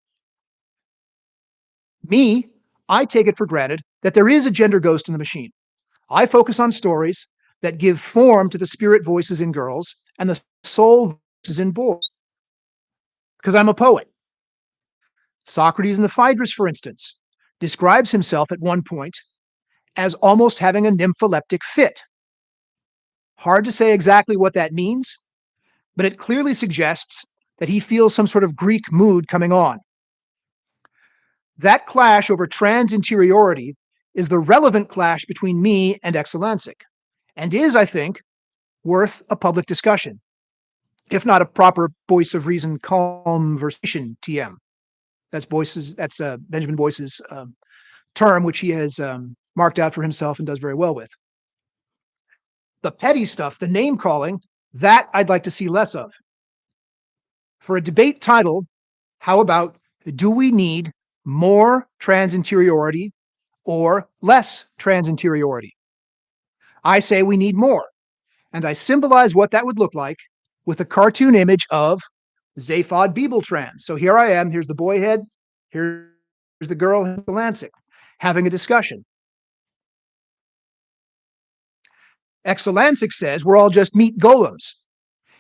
Me, I take it for granted that there is a gender ghost in the machine. I focus on stories that give form to the spirit voices in girls and the soul voices in boys. because I'm a poet. Socrates in the Phaedrus, for instance, describes himself at one point as almost having a nympholeptic fit. Hard to say exactly what that means, but it clearly suggests that he feels some sort of Greek mood coming on. That clash over trans-interiority is the relevant clash between me and Exulansic, and is, I think, worth a public discussion, if not a proper Boyce of Reason conversation TM. That's Benjamin Boyce's term, which he has marked out for himself and does very well with. The petty stuff, the name calling, that I'd like to see less of. For a debate title, how about, do we need more trans-interiority or less trans-interiority? I say we need more, and I symbolize what that would look like with a cartoon image of Zaphod Bibeltrans. So here I am, here's the boy head, here's the girl Exulansic, having a discussion. Exulansic says we're all just meat golems,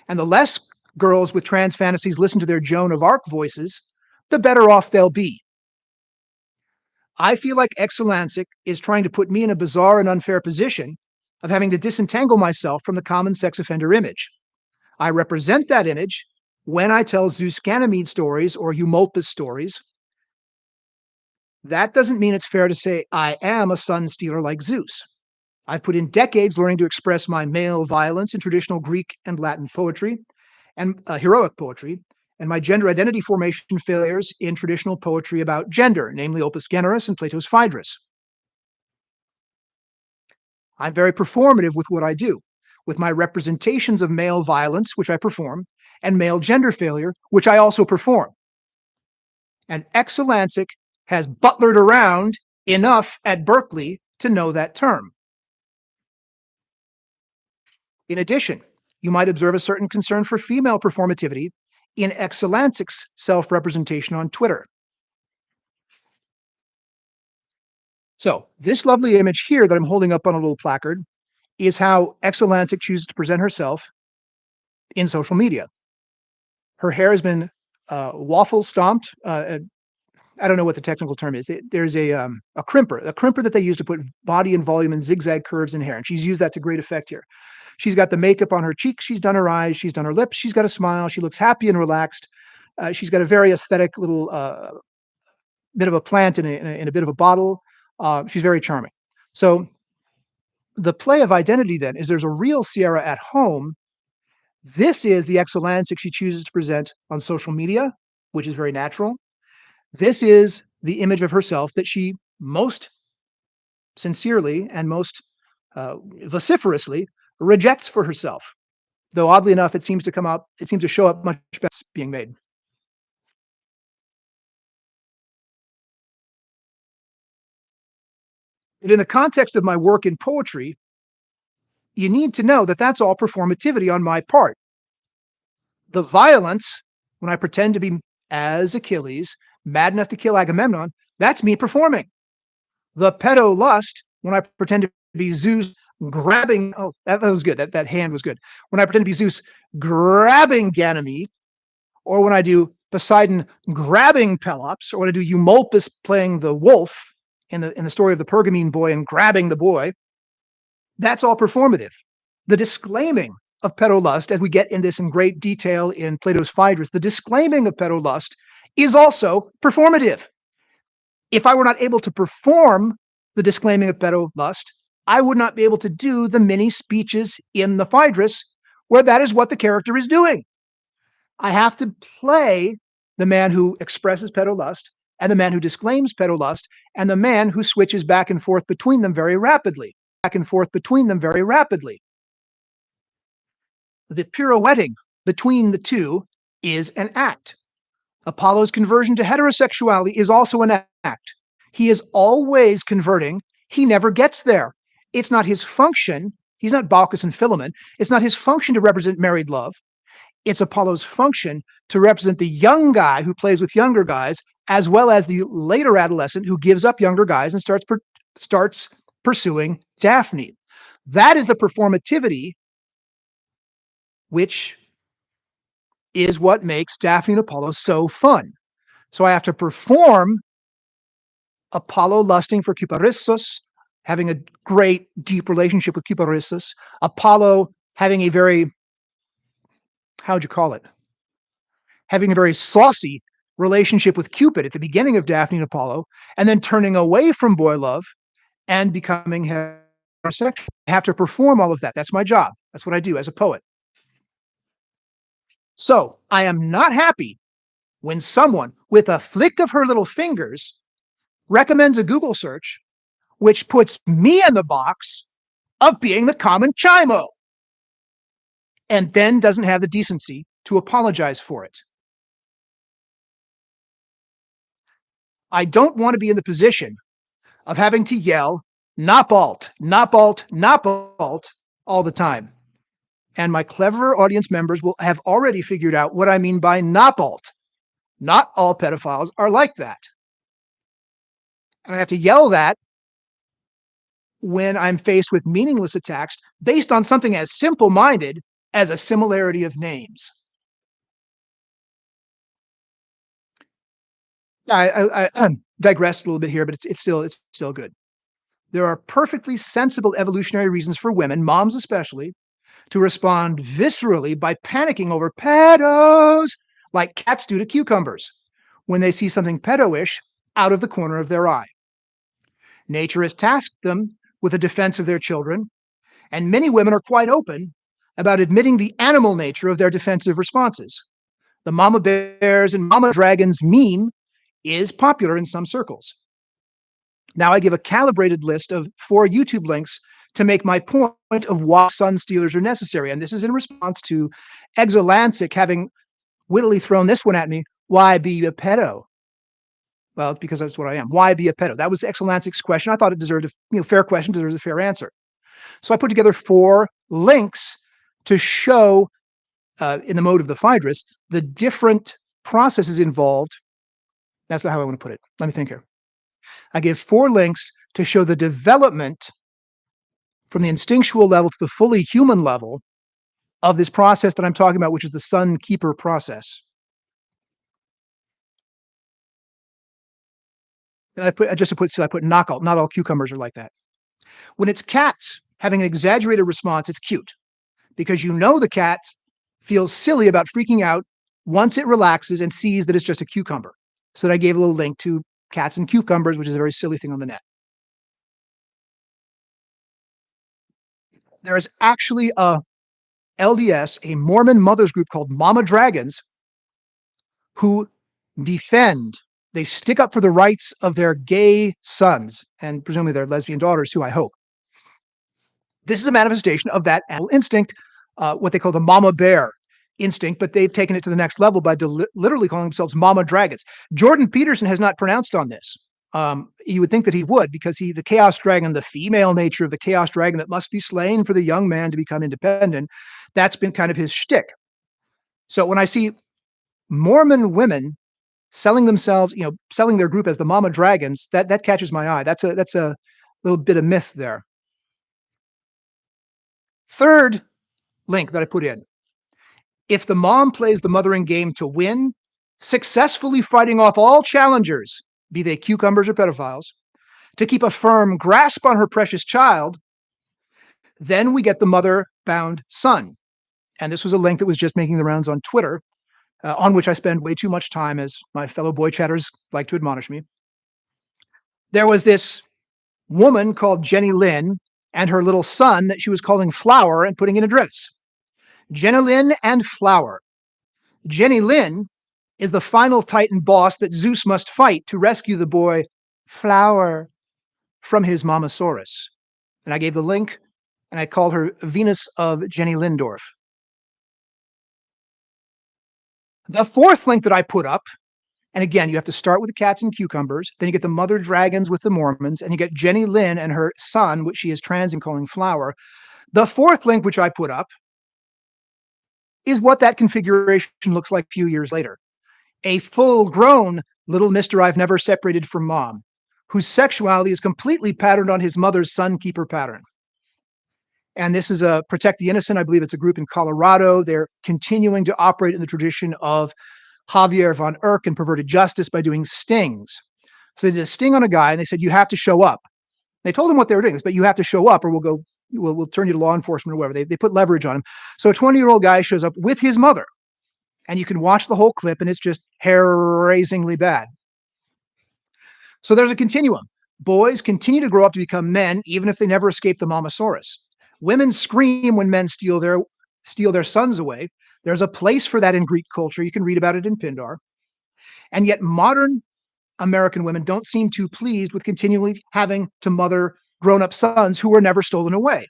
and the less girls with trans fantasies listen to their Joan of Arc voices, the better off they'll be. I feel like Exulansic is trying to put me in a bizarre and unfair position of having to disentangle myself from the common sex offender image. I represent that image when I tell Zeus Ganymede stories or Eumolpus stories. That doesn't mean it's fair to say I am a son stealer like Zeus. I've put in decades learning to express my male violence in traditional Greek and Latin poetry and heroic poetry, and my gender identity formation failures in traditional poetry about gender, namely Opus Generis and Plato's Phaedrus. I'm very performative with what I do, with my representations of male violence, which I perform, and male gender failure, which I also perform. And Exulansic has butlered around enough at Berkeley to know that term. In addition, you might observe a certain concern for female performativity in Exulansic's self-representation on Twitter. So this lovely image here that I'm holding up on a little placard is how Exulansic chooses to present herself in social media. Her hair has been waffle stomped. I don't know what the technical term is. There's a crimper that they use to put body and volume and zigzag curves in hair, and she's used that to great effect here. She's got the makeup on her cheeks, she's done her eyes, she's done her lips, she's got a smile, she looks happy and relaxed. She's got a very aesthetic little bit of a plant in a bit of a bottle. She's very charming. So the play of identity then is there's a real Sierra at home. This is the Exulansic she chooses to present on social media, which is very natural. This is the image of herself that she most sincerely and most vociferously rejects for herself. Though oddly enough, it seems to show up much better being made. And in the context of my work in poetry, you need to know that that's all performativity on my part. The violence, when I pretend to be as Achilles, mad enough to kill Agamemnon, that's me performing. The pedo lust, when I pretend to be Zeus grabbing, oh, that was good. That hand was good. When I pretend to be Zeus grabbing Ganymede, or when I do Poseidon grabbing Pelops, or when I do Eumolpus playing the wolf in the story of the Pergamene boy and grabbing the boy, that's all performative. The disclaiming of pedolust, as we get in this in great detail in Plato's Phaedrus, the disclaiming of pedolust is also performative. If I were not able to perform the disclaiming of pedolust, I would not be able to do the many speeches in the Phaedrus where that is what the character is doing. I have to play the man who expresses pedolust and the man who disclaims pedolust and the man who switches back and forth between them very rapidly. The pirouetting between the two is an act. Apollo's conversion to heterosexuality is also an act. He is always converting. He never gets there. It's not his function. He's not Baucis and Philemon. It's not his function to represent married love. It's Apollo's function to represent the young guy who plays with younger guys, as well as the later adolescent who gives up younger guys and starts pursuing Daphne. That is the performativity which is what makes Daphne and Apollo so fun. So I have to perform Apollo lusting for Cuparissos, having a great, deep relationship with Cuparissos, Apollo having a very, how'd you call it? Having a very saucy relationship with Cupid at the beginning of Daphne and Apollo, and then turning away from boy love and becoming heterosexual. I have to perform all of that. That's my job. That's what I do as a poet. So I am not happy when someone, with a flick of her little fingers, recommends a Google search which puts me in the box of being the common chimo, and then doesn't have the decency to apologize for it. I don't want to be in the position of having to yell, "Napalt, Napalt, Napalt," all the time. And my clever audience members will have already figured out what I mean by Napalt. Not all pedophiles are like that. And I have to yell that when I'm faced with meaningless attacks based on something as simple-minded as a similarity of names. I digressed a little bit here, but it's still good. There are perfectly sensible evolutionary reasons for women, moms especially, to respond viscerally by panicking over pedos, like cats do to cucumbers, when they see something pedo-ish out of the corner of their eye. Nature has tasked them with the defense of their children, and many women are quite open about admitting the animal nature of their defensive responses. The mama bears and mama dragons meme is popular in some circles. Now I give a calibrated list of 4 YouTube links to make my point of why sun stealers are necessary. And this is in response to Exulansic having wittily thrown this one at me. Why be a pedo? Well, because that's what I am. Why be a pedo? That was Exulansic's question. I thought it deserved a fair question, deserves a fair answer. So I put together 4 links to show, in the mode of the PHAEDROS, the different processes involved. That's not how I want to put it. Let me think here. I give 4 links to show the development from the instinctual level to the fully human level of this process that I'm talking about, which is the sun keeper process. And I put knockout. Not all cucumbers are like that. When it's cats having an exaggerated response, it's cute because you know the cat feels silly about freaking out once it relaxes and sees that it's just a cucumber. So I gave a little link to cats and cucumbers, which is a very silly thing on the net. There is actually a LDS, a Mormon mothers group called Mama Dragons, who they stick up for the rights of their gay sons and presumably their lesbian daughters, who I hope. This is a manifestation of that animal instinct, what they call the mama bear instinct, but they've taken it to the next level by literally calling themselves Mama Dragons. Jordan Peterson has not pronounced on this. You would think that he would, because the chaos dragon, the female nature of the chaos dragon that must be slain for the young man to become independent, that's been kind of his shtick. So when I see Mormon women selling themselves, selling their group as the Mama Dragons, that catches my eye. That's a little bit of myth there. Third link that I put in. If the mom plays the mothering game to win, successfully fighting off all challengers, be they cucumbers or pedophiles, to keep a firm grasp on her precious child, then we get the mother-bound son. And this was a link that was just making the rounds on Twitter, on which I spend way too much time, as my fellow boy chatters like to admonish me. There was this woman called Jenny Lynn and her little son that she was calling Flower and putting in a dress. Jenny Lynn and Flower. Jenny Lynn is the final Titan boss that Zeus must fight to rescue the boy Flower from his Mamasaurus. And I gave the link, and I called her Venus of Jenny Lindorf. The 4th link that I put up, and again, you have to start with the cats and cucumbers, then you get the mother dragons with the Mormons, and you get Jenny Lynn and her son, which she is trans and calling Flower. The 4th link, which I put up, is what that configuration looks like a few years later. A full-grown little Mr. I've never separated from mom, whose sexuality is completely patterned on his mother's sun keeper pattern. And this is a Protect the Innocent. I believe it's a group in Colorado. They're continuing to operate in the tradition of Javier von Erck and perverted justice by doing stings. So they did a sting on a guy and they said, you have to show up. They told him what they were doing, but you have to show up or we'll turn you to law enforcement or whatever. They put leverage on him. So a 20-year-old guy shows up with his mother and you can watch the whole clip and it's just hair-raisingly bad. So there's a continuum. Boys continue to grow up to become men, even if they never escape the Momosaurus. Women scream when men steal their sons away. There's a place for that in Greek culture. You can read about it in Pindar. And yet modern American women don't seem too pleased with continually having to mother grown-up sons who were never stolen away.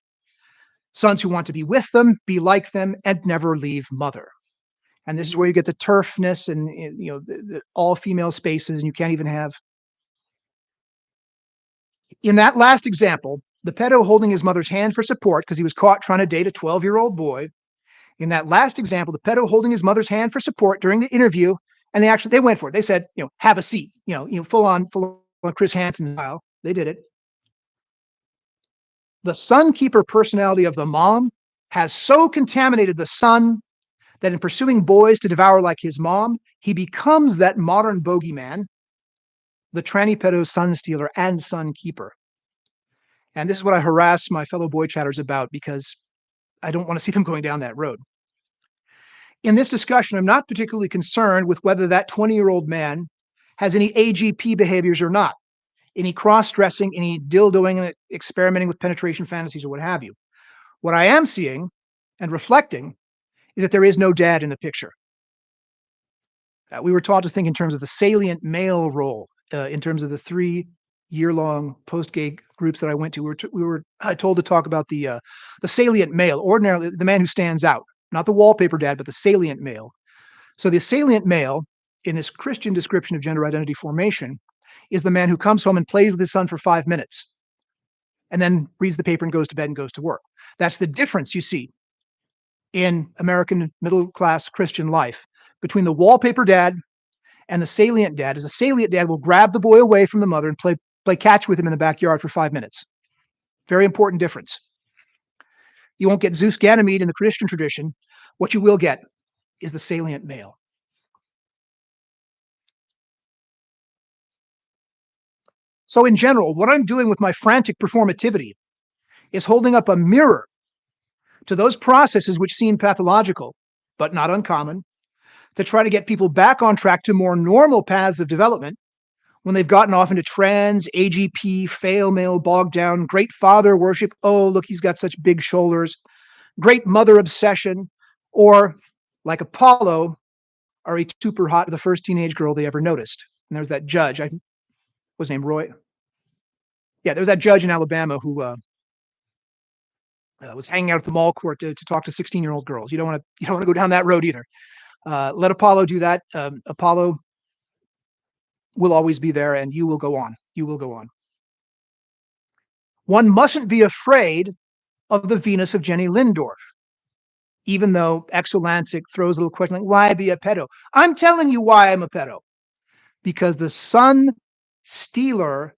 Sons who want to be with them, be like them, and never leave mother. And this is where you get the turfness and the all-female spaces, and you can't even have. In that last example, the pedo holding his mother's hand for support because he was caught trying to date a 12-year-old boy. In that last example, the pedo holding his mother's hand for support during the interview, and they went for it. They said, have a seat, full on Chris Hansen style. They did it. The son keeper personality of the mom has so contaminated the son that in pursuing boys to devour like his mom, he becomes that modern bogeyman, the tranny pedo son stealer and son keeper. And this is what I harass my fellow boy chatters about because I don't want to see them going down that road. In this discussion, I'm not particularly concerned with whether that 20-year-old man has any AGP behaviors or not, any cross-dressing, any dildoing and experimenting with penetration fantasies or what have you. What I am seeing and reflecting is that there is no dad in the picture. We were taught to think in terms of the salient male role, in terms of the 3-year-long post-gay groups that I went to. We were told to talk about the salient male, ordinarily the man who stands out, not the wallpaper dad, but the salient male. So the salient male in this Christian description of gender identity formation is the man who comes home and plays with his son for 5 minutes and then reads the paper and goes to bed and goes to work. That's the difference you see in American middle-class Christian life between the wallpaper dad and the salient dad. Is a salient dad will grab the boy away from the mother and play catch with him in the backyard for 5 minutes. Very important difference. You won't get Zeus Ganymede in the Christian tradition. What you will get is the salient male. So in general, what I'm doing with my frantic performativity is holding up a mirror to those processes which seem pathological, but not uncommon, to try to get people back on track to more normal paths of development when they've gotten off into trans, AGP, fail male, bogged down, great father worship. Oh, look, he's got such big shoulders. Great mother obsession, or like Apollo, are a super hot, the first teenage girl they ever noticed. And there's that judge, was his name Roy? Yeah, there's that judge in Alabama who was hanging out at the mall court to talk to 16-year-old girls. You don't want to go down that road either. Let Apollo do that. Apollo will always be there, and you will go on. You will go on. One mustn't be afraid of the Venus of Jenny Lindorf, even though Exulansic throws a little question like, why be a pedo? I'm telling you why I'm a pedo. Because the son stealer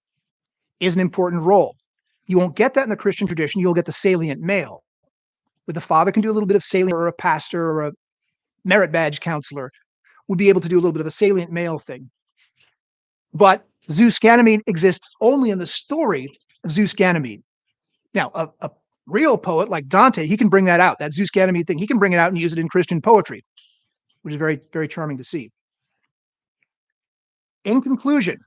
is an important role. You won't get that in the Christian tradition. You'll get the salient male, where the father can do a little bit of salient, or a pastor or a merit badge counselor would be able to do a little bit of a salient male thing. But Zeus Ganymede exists only in the story of Zeus Ganymede. Now, a real poet like Dante, he can bring that out, that Zeus Ganymede thing. He can bring it out and use it in Christian poetry, which is very, very charming to see. In conclusion,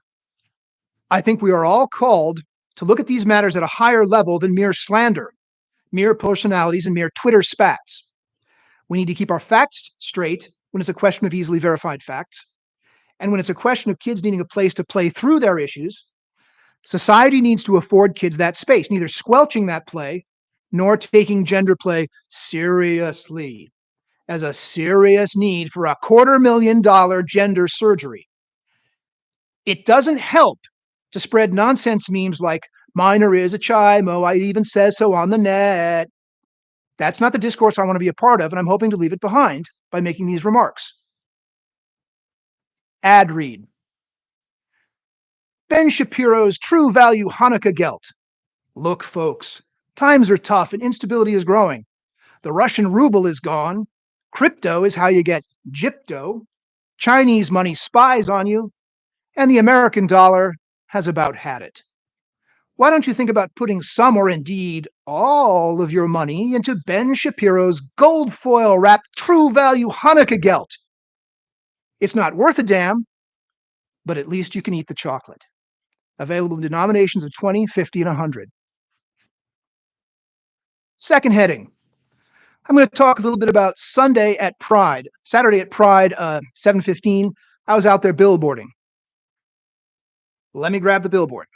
I think we are all called to look at these matters at a higher level than mere slander, mere personalities, and mere Twitter spats. We need to keep our facts straight when it's a question of easily verified facts. And when it's a question of kids needing a place to play through their issues, society needs to afford kids that space, neither squelching that play nor taking gender play seriously as a serious need for a $250,000 gender surgery. It doesn't help to spread nonsense memes like, minor is a chimo, it even says so on the net. That's not the discourse I want to be a part of, and I'm hoping to leave it behind by making these remarks. Ad read. Ben Shapiro's True Value Hanukkah Gelt. Look, folks, Times are tough and instability is growing. The Russian ruble is gone. Crypto is how you get gypto. Chinese money spies on you. And the American dollar has about had it. Why don't you think about putting some or indeed all of your money into Ben Shapiro's gold foil wrapped true value Hanukkah gelt? It's not worth a damn, but at least you can eat the chocolate. Available in denominations of 20, 50, and 100. Second heading. I'm going to talk a little bit about Saturday at Pride, 7:15. I was out there billboarding. Let me grab the billboard.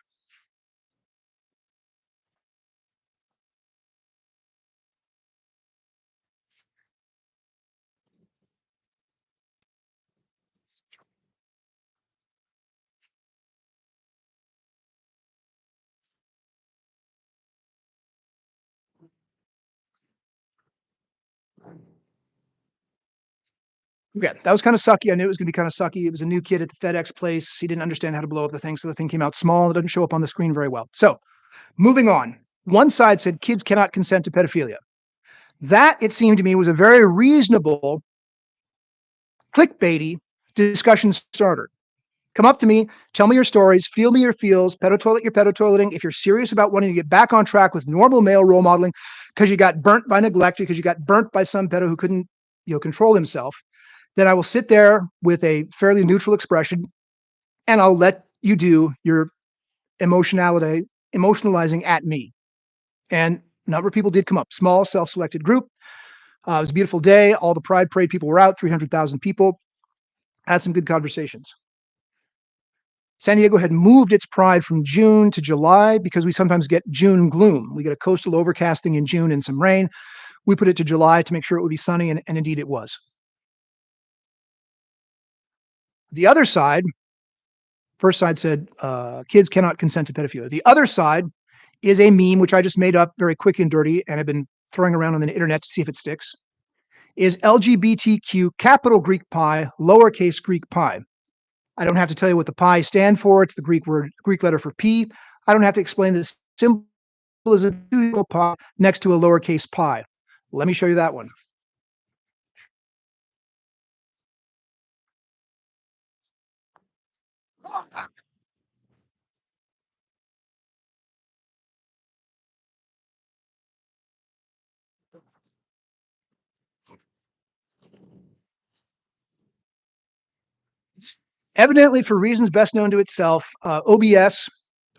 Okay, that was kind of sucky. I knew it was going to be kind of sucky. It was a new kid at the FedEx place. He didn't understand how to blow up the thing, so the thing came out small. It doesn't show up on the screen very well. So, moving on. One side said kids cannot consent to pedophilia. That, it seemed to me, was a very reasonable, clickbaity discussion starter. Come up to me, tell me your stories, feel me your feels, pedo-toilet your pedo-toileting. If you're serious about wanting to get back on track with normal male role modeling because you got burnt by neglect, because you got burnt by some pedo who couldn't, control himself, then I will sit there with a fairly neutral expression and I'll let you do your emotionalizing at me. And a number of people did come up. Small, self-selected group. It was a beautiful day. All the Pride Parade people were out, 300,000 people. Had some good conversations. San Diego had moved its Pride from June to July because we sometimes get June gloom. We get a coastal overcasting in June and some rain. We put it to July to make sure it would be sunny, and indeed it was. The other side, first side said, kids cannot consent to pedophilia. The other side is a meme, which I just made up very quick and dirty, and I've been throwing around on the internet to see if it sticks, is LGBTQ, capital Greek pi, lowercase Greek pi. I don't have to tell you what the pi stand for. It's the Greek letter for P. I don't have to explain this symbol is a two pi next to a lowercase pi. Let me show you that one. Evidently, for reasons best known to itself, OBS,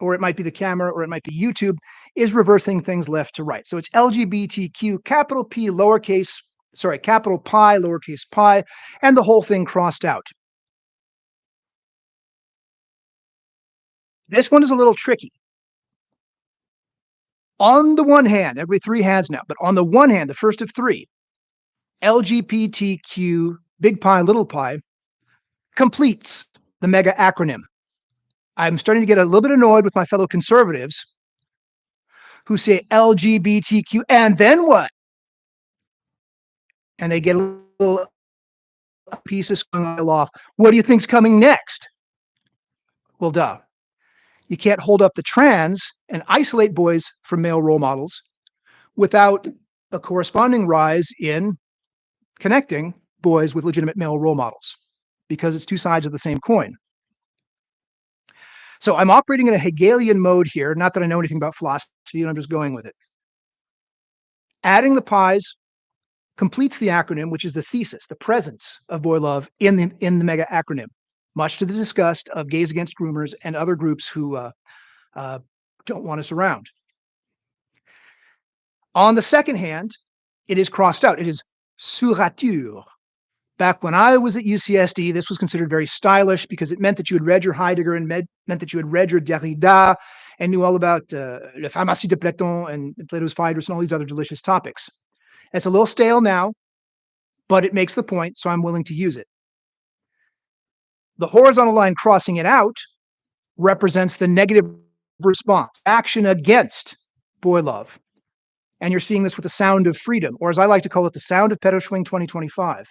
or it might be the camera, or it might be YouTube, is reversing things left to right. So it's LGBTQ, capital P, capital pi, lowercase pi, and the whole thing crossed out. This one is a little tricky. On the one hand, every three hands now, but on the one hand, the first of three, LGBTQ, big pi, little pi, completes the mega acronym. I'm starting to get a little bit annoyed with my fellow conservatives who say LGBTQ and then what? And they get a little pieces going off. What do you think's coming next? Well, duh. You can't hold up the trans and isolate boys from male role models without a corresponding rise in connecting boys with legitimate male role models, because it's two sides of the same coin. So I'm operating in a Hegelian mode here, not that I know anything about philosophy, and I'm just going with it. Adding the pies completes the acronym, which is the thesis, the presence of boy love in the mega acronym, much to the disgust of Gays Against Groomers and other groups who don't want us around. On the second hand, it is crossed out. It is surature. Back when I was at UCSD, this was considered very stylish because it meant that you had read your Heidegger and meant that you had read your Derrida and knew all about Le Pharmacie de Platon and Plato's Phaedrus and all these other delicious topics. It's a little stale now, but it makes the point, so I'm willing to use it. The horizontal line crossing it out represents the negative response, action against boy love. And you're seeing this with the Sound of Freedom, or as I like to call it, the Sound of Pedo Schwing 2025.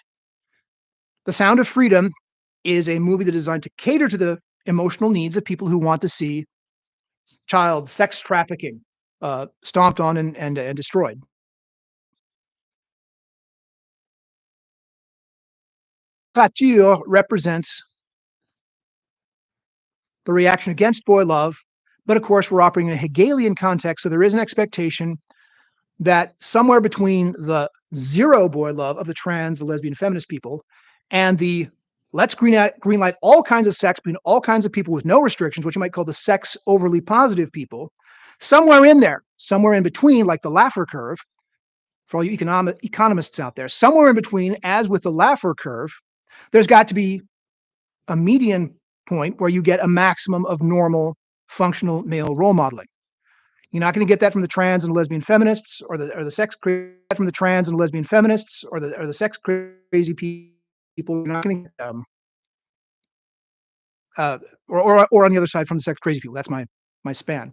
The Sound of Freedom is a movie that is designed to cater to the emotional needs of people who want to see child sex trafficking stomped on and destroyed. Fature represents the reaction against boy love, but of course we're operating in a Hegelian context, so there is an expectation that somewhere between the zero boy love of the trans, the lesbian, feminist people, and the let's green light all kinds of sex between all kinds of people with no restrictions, what you might call the sex overly positive people, somewhere in there, somewhere in between, like the Laffer curve, for all you economists out there, somewhere in between, as with the Laffer curve, there's got to be a median point where you get a maximum of normal functional male role modeling. You're not going to get that from the trans and lesbian feminists, or the sex crazy from the trans and lesbian feminists, or the sex crazy people. You're not going to get or on the other side from the sex crazy people. That's my span.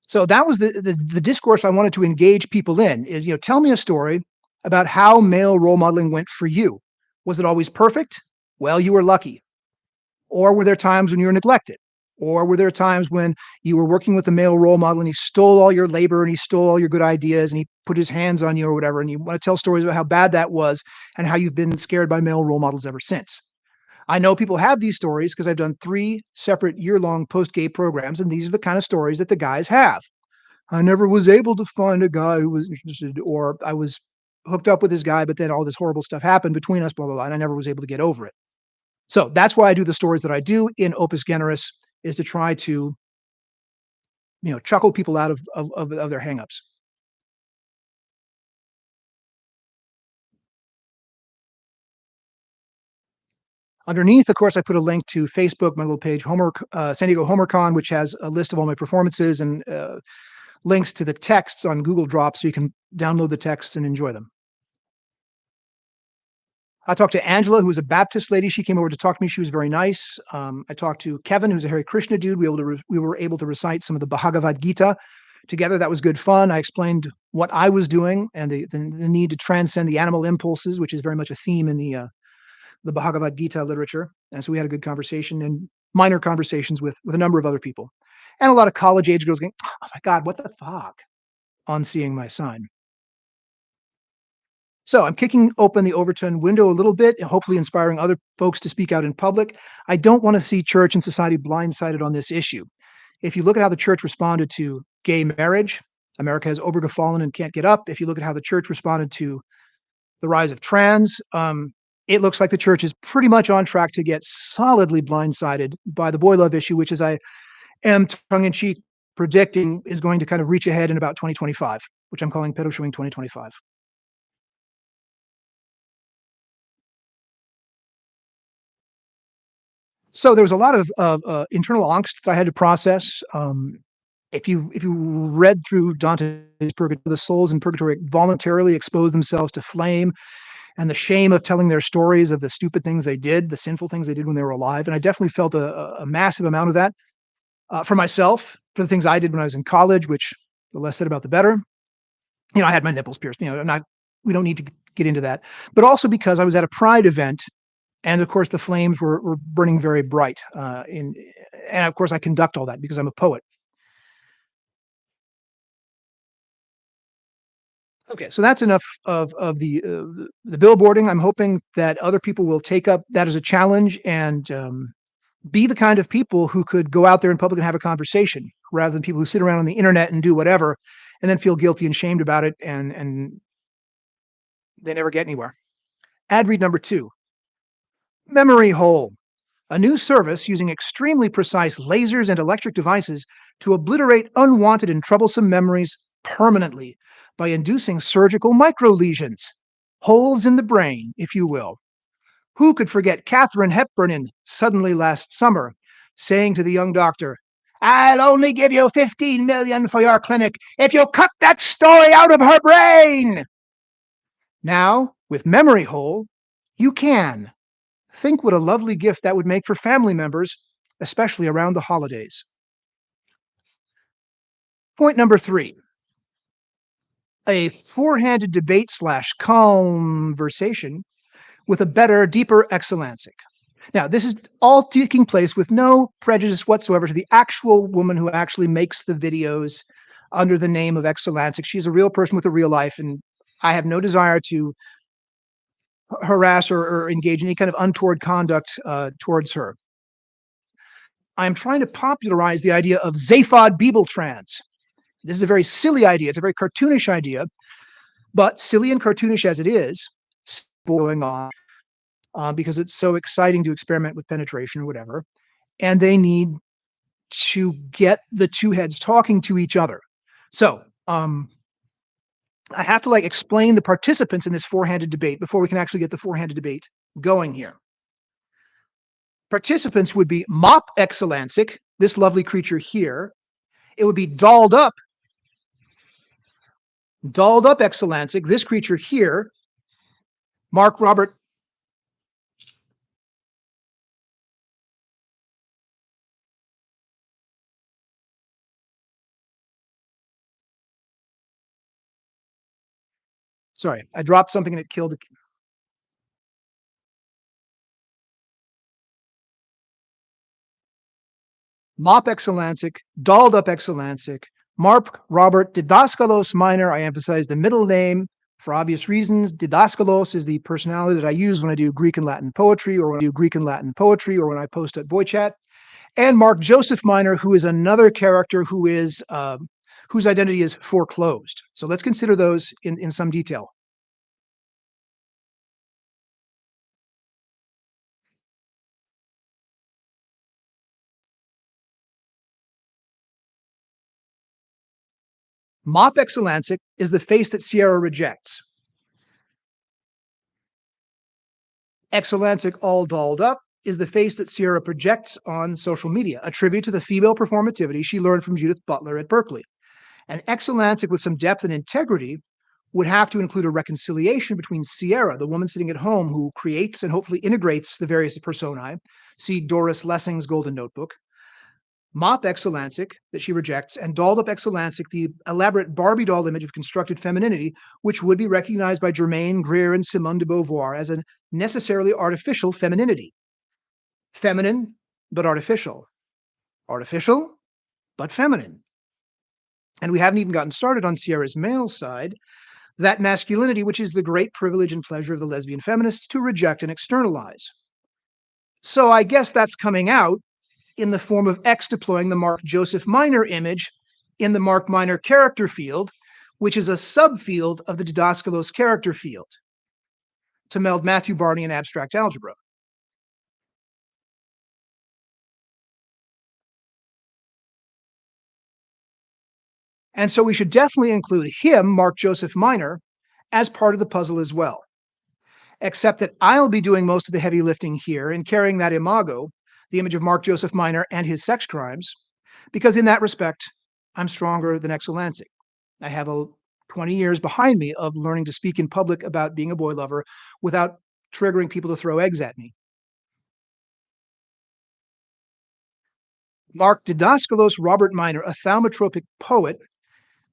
So that was the discourse I wanted to engage people in. Is, tell me a story about how male role modeling went for you. Was it always perfect? Well, you were lucky. Or were there times when you were neglected? Or were there times when you were working with a male role model and he stole all your labor and he stole all your good ideas and he put his hands on you or whatever, and you want to tell stories about how bad that was and how you've been scared by male role models ever since? I know people have these stories because I've done 3 separate year-long post-gay programs, and these are the kind of stories that the guys have. I never was able to find a guy who was interested, or I was hooked up with this guy, but then all this horrible stuff happened between us, blah, blah, blah, and I never was able to get over it. So that's why I do the stories that I do in Opus Generis, is to try to, chuckle people out of their hangups. Underneath, of course, I put a link to Facebook, my little page, San Diego HomerCon, which has a list of all my performances and links to the texts on Google Drops, so you can download the texts and enjoy them. I talked to Angela, who was a Baptist lady. She came over to talk to me. She was very nice. I talked to Kevin, who's a Hare Krishna dude. We were able to recite some of the Bhagavad Gita together. That was good fun. I explained what I was doing and the need to transcend the animal impulses, which is very much a theme in the Bhagavad Gita literature. And so we had a good conversation and minor conversations with a number of other people. And a lot of college age girls going, oh my God, what the fuck, on seeing my sign. So I'm kicking open the Overton window a little bit and hopefully inspiring other folks to speak out in public. I don't want to see church and society blindsided on this issue. If you look at how the church responded to gay marriage, America has overgefallen and can't get up. If you look at how the church responded to the rise of trans, it looks like the church is pretty much on track to get solidly blindsided by the boy love issue, which, as I am tongue-in-cheek predicting, is going to kind of reach ahead in about 2025, which I'm calling Pedo Showing 2025. So there was a lot of internal angst that I had to process. If you read through Dante's Purgatory, the souls in purgatory voluntarily expose themselves to flame and the shame of telling their stories of the stupid things they did, the sinful things they did when they were alive. And I definitely felt a massive amount of that for myself, for the things I did when I was in college, which the less said about the better. I had my nipples pierced. We don't need to get into that. But also because I was at a Pride event, and of course the flames were burning very bright. And of course I conduct all that because I'm a poet. Okay, so that's enough of the billboarding. I'm hoping that other people will take up that as a challenge and be the kind of people who could go out there in public and have a conversation, rather than people who sit around on the internet and do whatever and then feel guilty and shamed about it, and they never get anywhere. Ad read number 2. Memory Hole, a new service using extremely precise lasers and electric devices to obliterate unwanted and troublesome memories permanently by inducing surgical microlesions, holes in the brain, if you will. Who could forget Katharine Hepburn in Suddenly Last Summer saying to the young doctor, "I'll only give you $15 million for your clinic if you cut that story out of her brain." Now, with Memory Hole, you can. Think what a lovely gift that would make for family members, especially around the holidays. Point number 3. A four-handed debate / conversation with a better, deeper Exulansic. Now, this is all taking place with no prejudice whatsoever to the actual woman who actually makes the videos under the name of Exulansic. She's a real person with a real life, and I have no desire to harass or engage in any kind of untoward conduct towards her. I'm trying to popularize the idea of Zaphod Bibeltrans. This is a very silly idea. It's a very cartoonish idea, but silly and cartoonish as it is, going on because it's so exciting to experiment with penetration or whatever. And they need to get the two heads talking to each other. So I have to explain the participants in this four-handed debate before we can actually get the four-handed debate going here. Participants would be Mop Exulansic, this lovely creature here. It would be dolled up Exulansic, this creature here. Mark Robert. Sorry, I dropped something and it killed. Mop Exulansic, dolled up Exulansic, Mark Robert Didaskalos Minor. I emphasize the middle name for obvious reasons. Didaskalos is the personality that I use when I do Greek and Latin poetry, or when I post at Boychat. And Mark Joseph Minor, who is another character who is whose identity is foreclosed. So let's consider those in some detail. Mop Exulansic is the face that Sierra rejects. Exulansic, all dolled up, is the face that Sierra projects on social media, a tribute to the female performativity she learned from Judith Butler at Berkeley. And Exulansic with some depth and integrity would have to include a reconciliation between Sierra, the woman sitting at home who creates and hopefully integrates the various personae, see Doris Lessing's Golden Notebook, Mop Exulansic, that she rejects, and dolled up Exulansic, the elaborate Barbie doll image of constructed femininity, which would be recognized by Germaine Greer and Simone de Beauvoir as a necessarily artificial femininity. Feminine, but artificial. Artificial, but feminine. And we haven't even gotten started on Sierra's male side, that masculinity which is the great privilege and pleasure of the lesbian feminists to reject and externalize. So I guess that's coming out in the form of X deploying the Mark Joseph Minor image in the Mark Minor character field, which is a subfield of the Didaskalos character field, to meld Matthew Barney and abstract algebra. And so we should definitely include him, Mark Joseph Minor, as part of the puzzle as well. Except that I'll be doing most of the heavy lifting here and carrying that imago, the image of Mark Joseph Minor and his sex crimes, because in that respect, I'm stronger than Exulansic. I have 20 years behind me of learning to speak in public about being a boy lover without triggering people to throw eggs at me. Mark Didaskalos Robert Minor, a thaumatropic poet,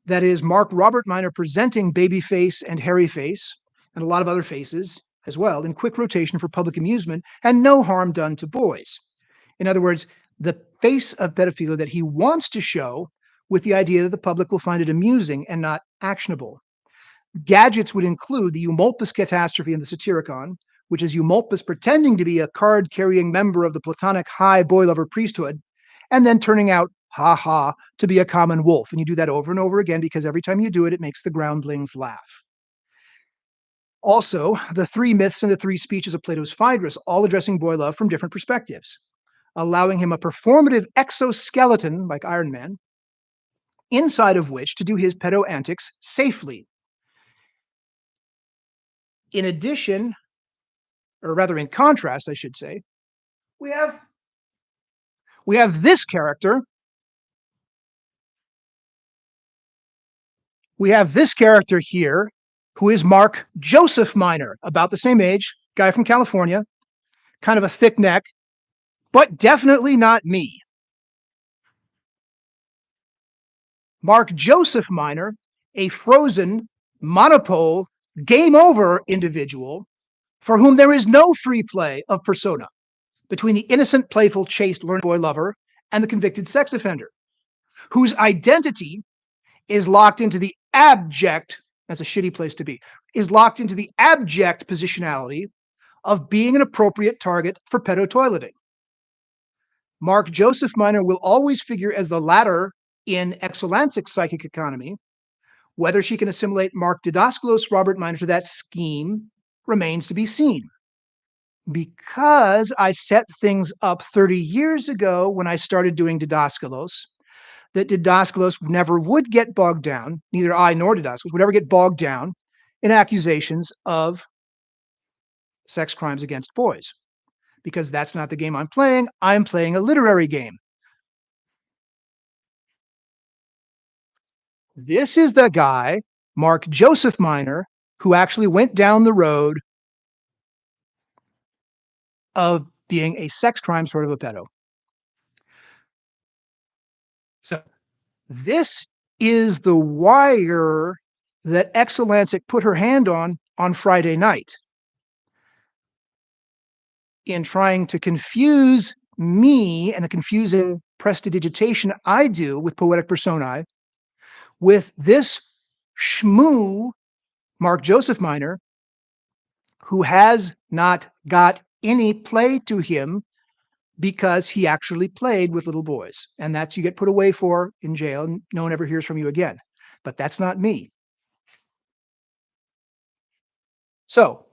that is Mark Robert Minor presenting baby face and hairy face, and a lot of other faces as well, in quick rotation for public amusement, and no harm done to boys. In other words, the face of pedophilia that he wants to show with the idea that the public will find it amusing and not actionable. Gadgets would include the Eumolpus catastrophe in the Satyricon, which is Eumolpus pretending to be a card-carrying member of the Platonic high boy lover priesthood, and then turning out, to be a common wolf. And you do that over and over again because every time you do it, it makes the groundlings laugh. Also, the three myths and the three speeches of Plato's Phaedrus, all addressing boy love from different perspectives, allowing him a performative exoskeleton, like Iron Man, inside of which to do his pedo antics safely. In addition, or rather in contrast, I should say, we have this character. We have this character here, who is Mark Joseph Minor, about the same age, guy from California, kind of a thick neck, but definitely not me. Mark Joseph Minor, a frozen, monopole, game over individual for whom there is no free play of persona. between the innocent, playful, chaste, learned boy lover and the convicted sex offender, whose identity is locked into the abject, that's a shitty place to be, is locked into the abject positionality of being an appropriate target for pedo-toileting. Mark Joseph Minor will always figure as the latter in Exulansic's psychic economy. Whether she can assimilate Mark Didaskalos Robert Minor to that scheme remains to be seen. Because I set things up 30 years ago when I started doing Didaskalos, that Didaskalos never would get bogged down, neither I nor Didaskalos would ever get bogged down in accusations of sex crimes against boys. Because that's not the game I'm playing. I'm playing a literary game. This is the guy, Mark Joseph Minor, who actually went down the road of being a sex crime sort of a pedo. So this is the wire that Exulansik put her hand on Friday night in trying to confuse me and the confusing prestidigitation I do with poetic personae with this shmoo, Mark Joseph Minor, who has not got any play to him because he actually played with little boys. And that's you get put away for in jail and no one ever hears from you again. But that's not me. So,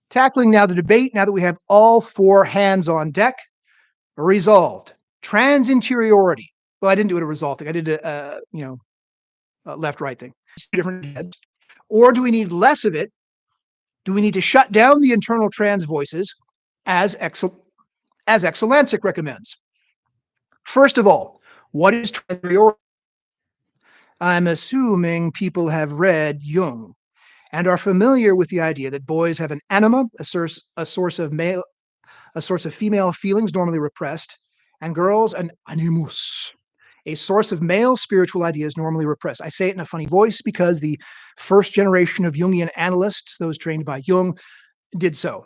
tackling now the debate, now that we have all four hands on deck, resolved. Trans-interiority. Well, I didn't do it a resolve thing. I did a left-right thing. Different heads. Or do we need less of it? Do we need to shut down the internal trans voices as Exulansik recommends? First of all, what is trans-interiority? I'm assuming people have read Jung and are familiar with the idea that boys have an anima, a source of female feelings normally repressed, and girls an animus, a source of male spiritual ideas normally repressed. I say it in a funny voice because the first generation of Jungian analysts, those trained by Jung, did so.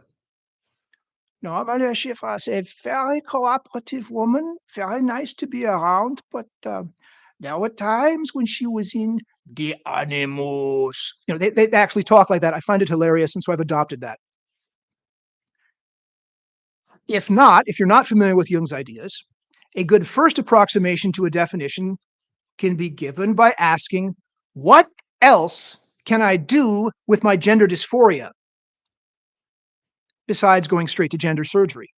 Normally, she was a very cooperative woman, very nice to be around, but there were times when she was in the animus. They actually talk like that. I find it hilarious, and so I've adopted that. If you're not familiar with Jung's ideas, a good first approximation to a definition can be given by asking, what else can I do with my gender dysphoria besides going straight to gender surgery?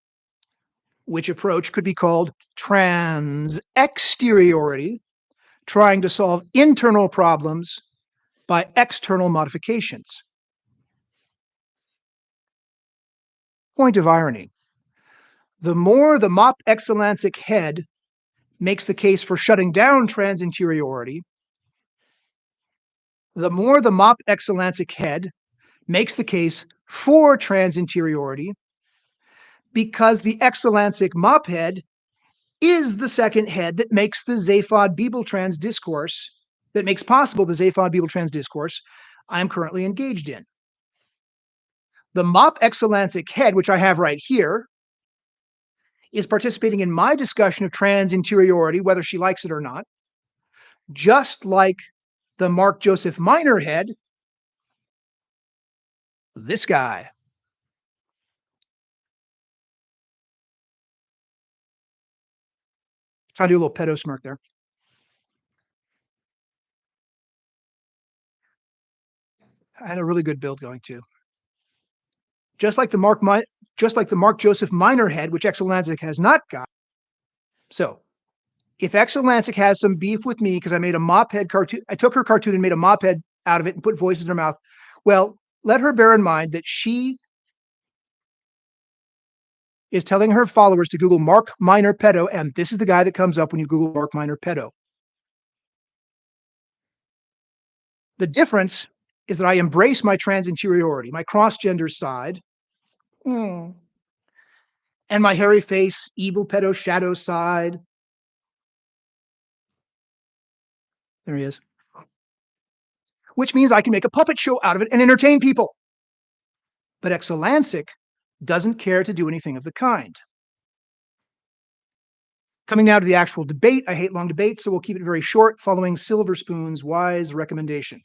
Which approach could be called trans-exteriority, trying to solve internal problems by external modifications. Point of irony. The more the MOP Exulansik head makes the case for shutting down trans-interiority, the more the MOP Exulansik head makes the case for trans-interiority, because the Exulansik MOP head is the second head that makes the Zaphod Bibeltrans discourse, that makes possible the Zaphod Bibeltrans discourse I'm currently engaged in. The MOP Exulansik head, which I have right here, is participating in my discussion of trans-interiority, whether she likes it or not, just like the Mark Joseph Minor head, this guy. Try to do a little pedo smirk there. I had a really good build going too. Just like the Mark Joseph Minor head, which Exulansik has not got. So, if Exulansik has some beef with me because I made a mop head cartoon, I took her cartoon and made a mop head out of it and put voices in her mouth. Well, let her bear in mind that she is telling her followers to Google Mark Minor pedo, and this is the guy that comes up when you Google Mark Minor pedo. The difference is that I embrace my trans-interiority, my cross-gender side, and my hairy face, evil pedo shadow side. There he is. Which means I can make a puppet show out of it and entertain people. But Exulansik doesn't care to do anything of the kind. Coming now to the actual debate. I hate long debates, so we'll keep it very short, following Silver Spoon's wise recommendation.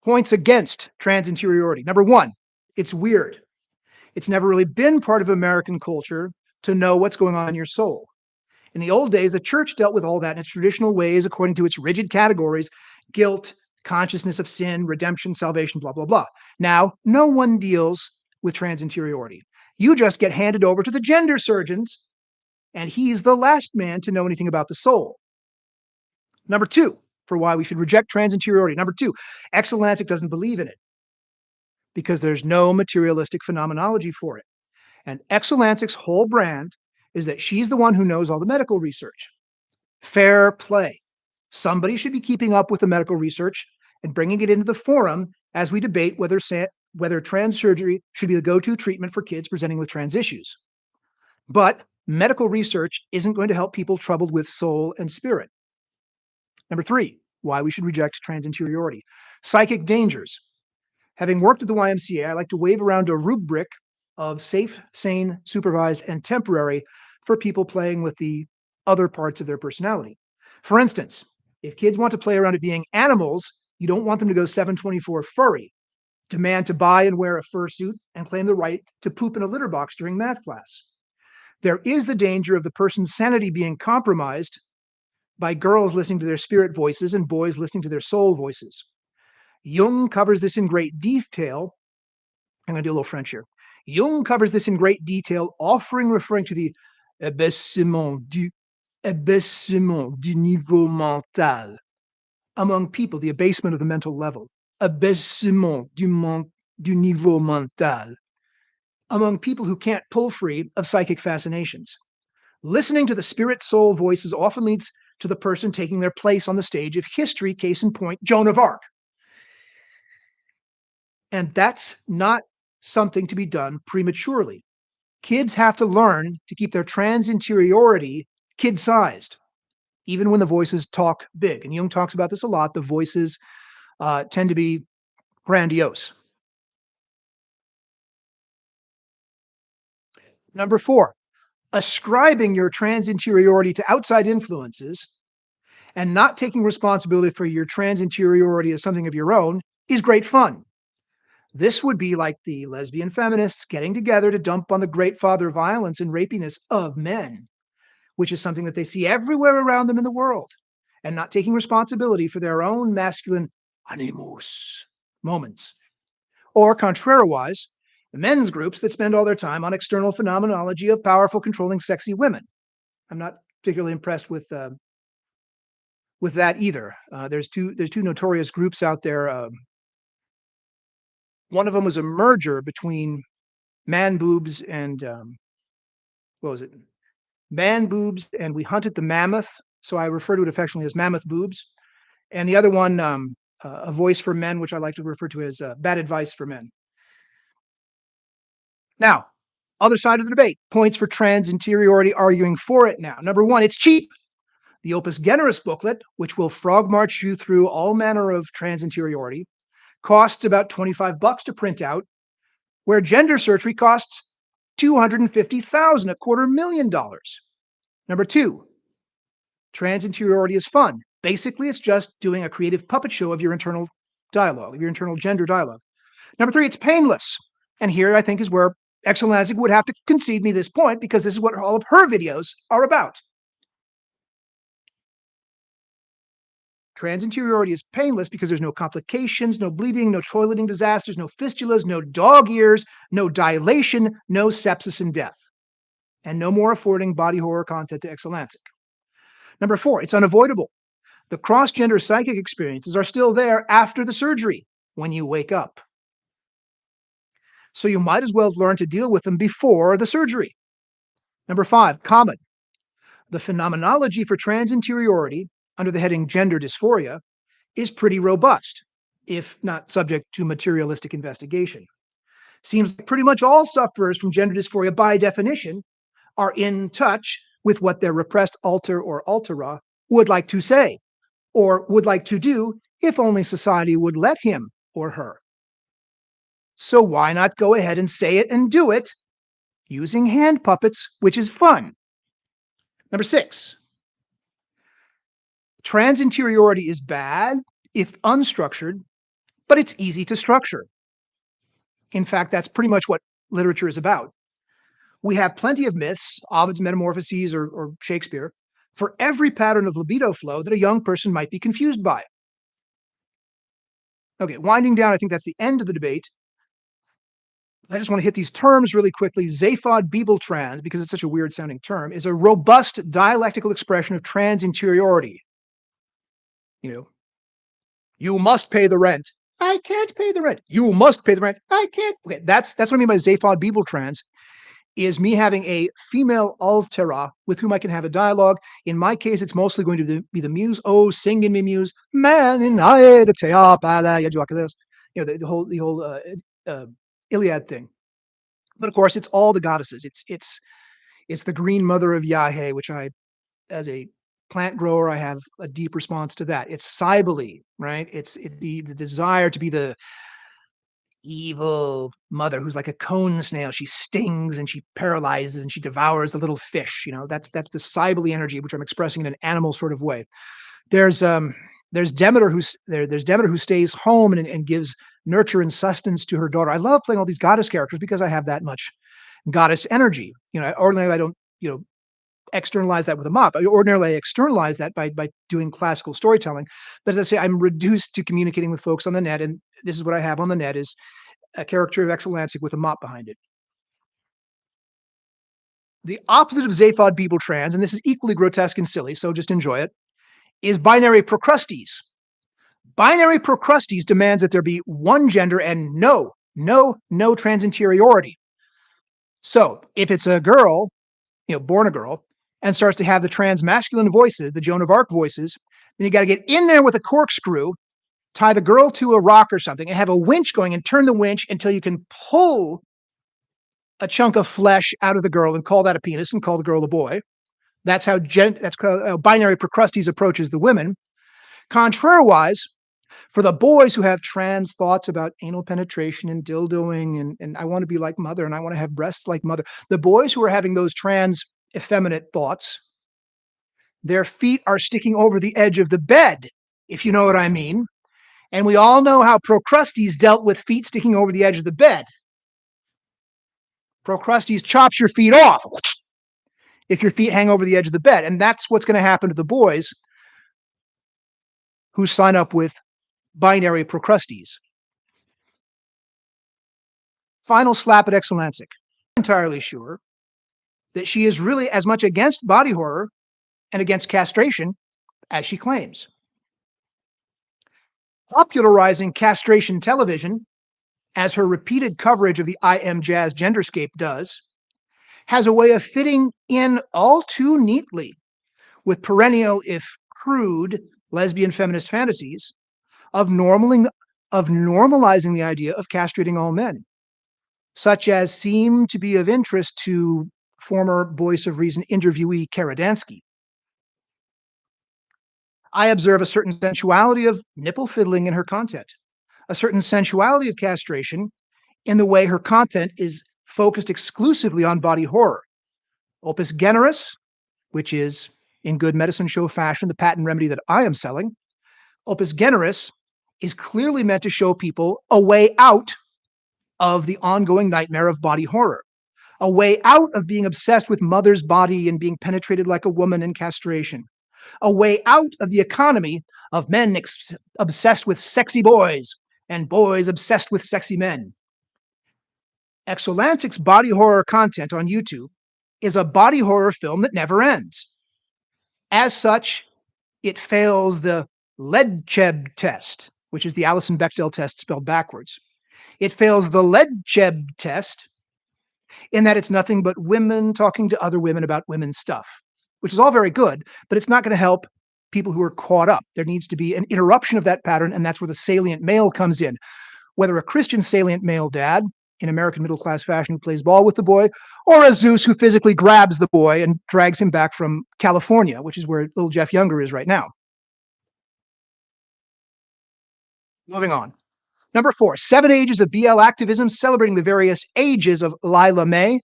Points against trans-interiority. Number one, it's weird. It's never really been part of American culture to know what's going on in your soul. In the old days, the church dealt with all that in its traditional ways, according to its rigid categories: guilt, consciousness of sin, redemption, salvation, blah, blah, blah. Now, no one deals with trans-interiority. You just get handed over to the gender surgeons, and he's the last man to know anything about the soul. Number two, for why we should reject trans-interiority. Number two, Exulansic doesn't believe in it because there's no materialistic phenomenology for it. And Exulansic's whole brand is that she's the one who knows all the medical research. Fair play. Somebody should be keeping up with the medical research and bringing it into the forum as we debate whether trans surgery should be the go-to treatment for kids presenting with trans issues. But medical research isn't going to help people troubled with soul and spirit. Number three, why we should reject trans-interiority. Psychic dangers. Having worked at the YMCA, I like to wave around a rubric of safe, sane, supervised, and temporary for people playing with the other parts of their personality. For instance, if kids want to play around at being animals, you don't want them to go 724 furry, demand to buy and wear a fursuit, and claim the right to poop in a litter box during math class. There is the danger of the person's sanity being compromised by girls listening to their spirit voices and boys listening to their soul voices. Jung covers this in great detail. I'm going to do a little French here. Jung covers this in great detail, referring to the abaissement du niveau mental among people, the abasement of the mental level. Abaissement du niveau mental among people who can't pull free of psychic fascinations. Listening to the spirit soul voices often leads to the person taking their place on the stage of history, case in point, Joan of Arc. And that's not something to be done prematurely. Kids have to learn to keep their trans-interiority kid-sized, even when the voices talk big. And Jung talks about this a lot. The voices tend to be grandiose. Number four, ascribing your trans-interiority to outside influences and not taking responsibility for your trans-interiority as something of your own is great fun. This would be like the lesbian feminists getting together to dump on the great father violence and rapiness of men, which is something that they see everywhere around them in the world, and not taking responsibility for their own masculine animus moments. Or contrariwise, men's groups that spend all their time on external phenomenology of powerful, controlling, sexy women. I'm not particularly impressed with that either. There's two notorious groups out there. One of them was a merger between Man Boobs and what was it? Man Boobs and We Hunted the Mammoth. So I refer to it affectionately as Mammoth Boobs. And the other one, A Voice for Men, which I like to refer to as Bad Advice for Men. Now, other side of the debate, points for trans-interiority arguing for it now. Number one, it's cheap. The Opus Generis booklet, which will frog march you through all manner of trans-interiority, costs about $25 to print out, where gender surgery costs $250,000, $250,000. Number two, trans-interiority is fun. Basically, it's just doing a creative puppet show of your internal dialogue, of your internal gender dialogue. Number three, it's painless. And here I think is where Exulansic would have to concede me this point, because this is what all of her videos are about. Trans-interiority is painless because there's no complications, no bleeding, no toileting disasters, no fistulas, no dog ears, no dilation, no sepsis and death, and no more affording body horror content to Exulansic. Number four, it's unavoidable. The cross-gender psychic experiences are still there after the surgery when you wake up. So you might as well learn to deal with them before the surgery. Number five, common. The phenomenology for trans-interiority under the heading gender dysphoria is pretty robust, if not subject to materialistic investigation. Seems like pretty much all sufferers from gender dysphoria, by definition, are in touch with what their repressed alter or altera would like to say, or would like to do if only society would let him or her. So why not go ahead and say it and do it using hand puppets, which is fun? Number 6, trans-interiority is bad if unstructured, but it's easy to structure. In fact, that's pretty much what literature is about. We have plenty of myths, Ovid's Metamorphoses or Shakespeare, for every pattern of libido flow that a young person might be confused by. Okay, winding down, I think that's the end of the debate. I just want to hit these terms really quickly. Zaphod-Beeble-Trans, because it's such a weird sounding term, is a robust dialectical expression of trans-interiority. You must pay the rent. I can't pay the rent. You must pay the rent. I can't. Okay, that's what I mean by Zaphod-Beeble-Trans, is me having a female altera with whom I can have a dialogue. In my case, it's mostly going to be the muse. Oh, sing in me muse. Man in the whole Iliad thing. But of course, it's all the goddesses. It's the green mother of Yahe, which I, as a plant grower, I have a deep response to that. It's Cybele, right? It's the desire to be the evil mother who's like a cone snail. She stings and she paralyzes and she devours the little fish. That's the Cybele energy, which I'm expressing in an animal sort of way. There's Demeter there's Demeter who stays home and gives nurture and sustenance to her daughter. I love playing all these goddess characters because I have that much goddess energy. Ordinarily I don't, externalize that with a mop. Ordinarily I externalize that by doing classical storytelling. But as I say, I'm reduced to communicating with folks on the net, and this is what I have on the net is a character of Exulansic with a mop behind it. The opposite of Zaphod-Beeble-Trans, and this is equally grotesque and silly, so just enjoy it, is binary Procrustes. Binary Procrustes demands that there be one gender and no trans-interiority. So if it's a girl, born a girl, and starts to have the trans-masculine voices, the Joan of Arc voices, then you got to get in there with a corkscrew, tie the girl to a rock or something, and have a winch going and turn the winch until you can pull a chunk of flesh out of the girl and call that a penis and call the girl a boy. That's how binary Procrustes approaches the women. Contrariwise, for the boys who have trans thoughts about anal penetration and dildoing and I want to be like mother and I want to have breasts like mother, the boys who are having those trans effeminate thoughts, their feet are sticking over the edge of the bed, if you know what I mean. And we all know how Procrustes dealt with feet sticking over the edge of the bed. Procrustes chops your feet off if your feet hang over the edge of the bed. And that's what's going to happen to the boys who sign up with binary Procrustes. Final slap at Exulansic. I'm entirely sure that she is really as much against body horror and against castration as she claims. Popularizing castration television, as her repeated coverage of the I Am Jazz Genderscape does, has a way of fitting in all too neatly with perennial, if crude, lesbian feminist fantasies of normalizing the idea of castrating all men, such as seem to be of interest to former Voice of Reason interviewee Karadansky. I observe a certain sensuality of nipple fiddling in her content, a certain sensuality of castration in the way her content is focused exclusively on body horror. Opus generis, which is, in good medicine show fashion, the patent remedy that I am selling, opus generis is clearly meant to show people a way out of the ongoing nightmare of body horror, a way out of being obsessed with mother's body and being penetrated like a woman in castration, a way out of the economy of men obsessed with sexy boys and boys obsessed with sexy men. Exulansic's body horror content on YouTube is a body horror film that never ends. As such, it fails the Leadcheb test, which is the Alison Bechdel test spelled backwards. It fails the Leadcheb test in that it's nothing but women talking to other women about women's stuff, which is all very good, but it's not going to help people who are caught up. There needs to be an interruption of that pattern, and that's where the salient male comes in. Whether a Christian salient male dad in American middle-class fashion who plays ball with the boy, or a Zeus who physically grabs the boy and drags him back from California, which is where little Jeff Younger is right now. Moving on. Number 4, 7 ages of BL activism celebrating the various ages of Lila-Mae.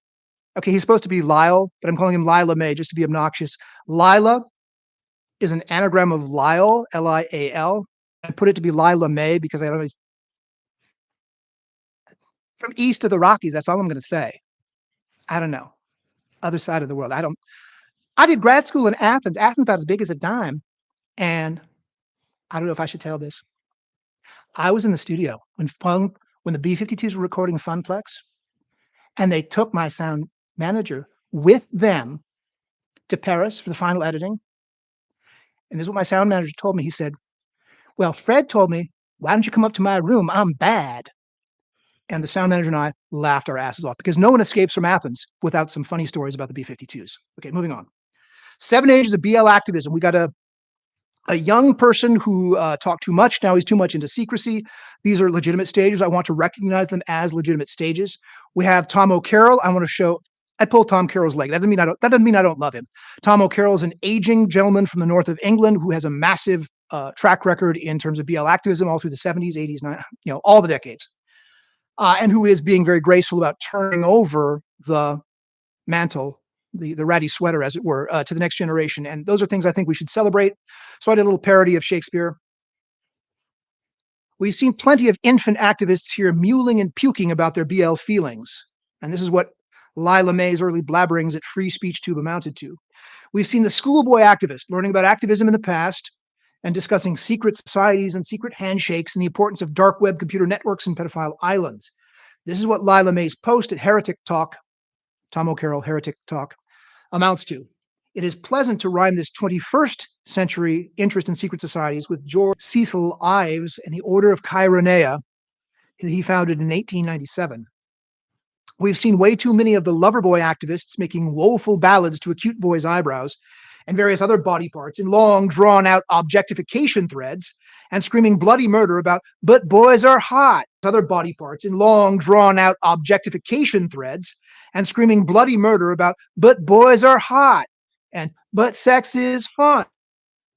Okay, he's supposed to be Lyle, but I'm calling him Lila-Mae just to be obnoxious. Lila is an anagram of Lyle, L-I-A-L. I put it to be Lila-Mae because I don't know, he's from east of the Rockies. That's all I'm going to say. I don't know. Other side of the world. I did grad school in Athens. Athens about as big as a dime. And I don't know if I should tell this. I was in the studio when the B-52s were recording Funplex, and they took my sound manager with them to Paris for the final editing. And this is what my sound manager told me. He said, well, Fred told me, why don't you come up to my room? I'm bad. And the sound manager and I laughed our asses off because no one escapes from Athens without some funny stories about the B-52s. Okay, moving on. 7 ages of BL activism. We got a young person who talked too much. Now he's too much into secrecy. These are legitimate stages. I want to recognize them as legitimate stages. We have Tom O'Carroll. I want to show. I pulled Tom Carroll's leg. That doesn't mean I don't love him. Tom O'Carroll is an aging gentleman from the north of England who has a massive track record in terms of BL activism all through the 70s, 80s, 90s, all the decades, and who is being very graceful about turning over the mantle, the ratty sweater, as it were, to the next generation. And those are things I think we should celebrate. So I did a little parody of Shakespeare. We've seen plenty of infant activists here mewling and puking about their BL feelings. And this is what Lila-Mae's early blabberings at Free Speech Tube amounted to. We've seen the schoolboy activist learning about activism in the past and discussing secret societies and secret handshakes and the importance of dark web computer networks and pedophile islands. This is what Lila-Mae's post at Heretic Talk, Tom O'Carroll, Heretic Talk, amounts to. It is pleasant to rhyme this 21st century interest in secret societies with George Cecil Ives and the Order of Chironea he founded in 1897. We've seen way too many of the lover boy activists making woeful ballads to a cute boy's eyebrows and various other body parts in long, drawn-out objectification threads and screaming bloody murder about, but boys are hot. Other body parts in long, drawn-out objectification threads and screaming bloody murder about, but boys are hot, and but sex is fun,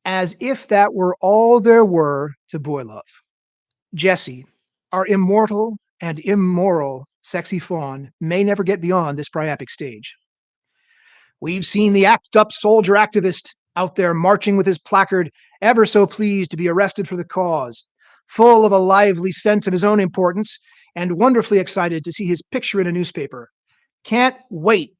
as if that were all there were to boy love. Jesse, our immortal and immoral sexy fawn, may never get beyond this priapic stage. We've seen the act-up soldier activist out there marching with his placard, ever so pleased to be arrested for the cause, full of a lively sense of his own importance and wonderfully excited to see his picture in a newspaper. Can't wait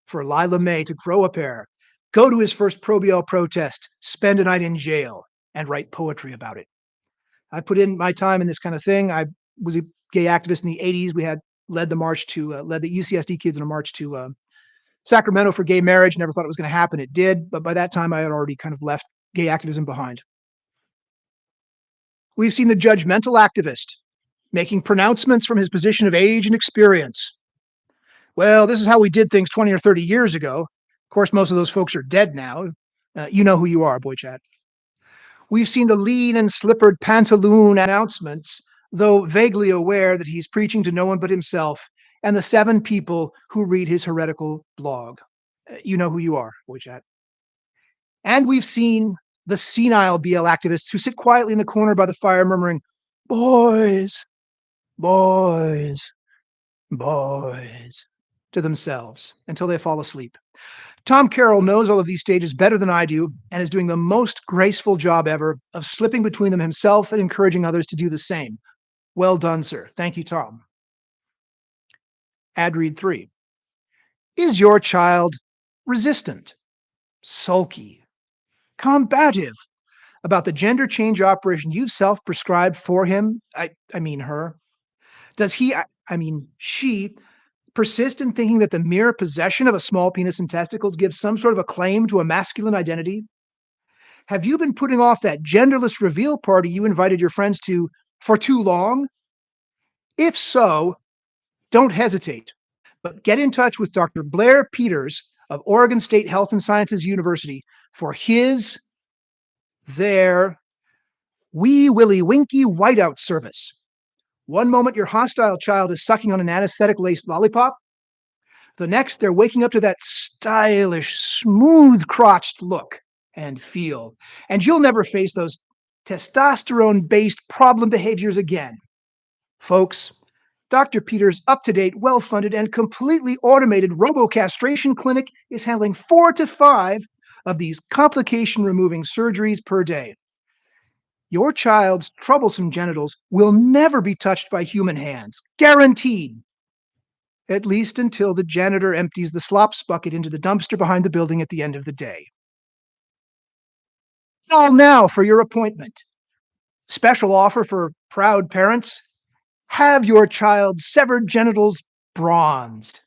for Lila-Mae to grow a pair, go to his first pro-BL protest, spend a night in jail, and write poetry about it. I put in my time in this kind of thing. I was a gay activist in the 80s. We had led the UCSD kids in a march to Sacramento for gay marriage. Never thought it was going to happen. It did, but by that time I had already kind of left gay activism behind. We've seen the judgmental activist making pronouncements from his position of age and experience. Well, this is how we did things 20 or 30 years ago. Of course, most of those folks are dead now. You know who you are, boy chat. We've seen the lean and slippered pantaloon announcements, though vaguely aware that he's preaching to no one but himself and the 7 people who read his heretical blog. You know who you are, boy chat. And we've seen the senile BL activists who sit quietly in the corner by the fire murmuring, boys, boys, boys, to themselves until they fall asleep. Tom Carroll knows all of these stages better than I do and is doing the most graceful job ever of slipping between them himself and encouraging others to do the same. Well done, sir. Thank you, Tom. Ad read 3. Is your child resistant, sulky, combative about the gender change operation you've self-prescribed for him? I mean her. Does he, she, persist in thinking that the mere possession of a small penis and testicles gives some sort of a claim to a masculine identity? Have you been putting off that genderless reveal party you invited your friends to for too long? If so, don't hesitate, but get in touch with Dr. Blair Peters of Oregon State Health and Sciences University for their wee willy winky whiteout service. One moment your hostile child is sucking on an anesthetic-laced lollipop. The next, they're waking up to that stylish, smooth-crotched look and feel. And you'll never face those testosterone-based problem behaviors again. Folks, Dr. Peter's up-to-date, well-funded, and completely automated robo-castration clinic is handling 4 to 5 of these complication-removing surgeries per day. Your child's troublesome genitals will never be touched by human hands, guaranteed. At least until the janitor empties the slops bucket into the dumpster behind the building at the end of the day. Call now for your appointment. Special offer for proud parents: have your child's severed genitals bronzed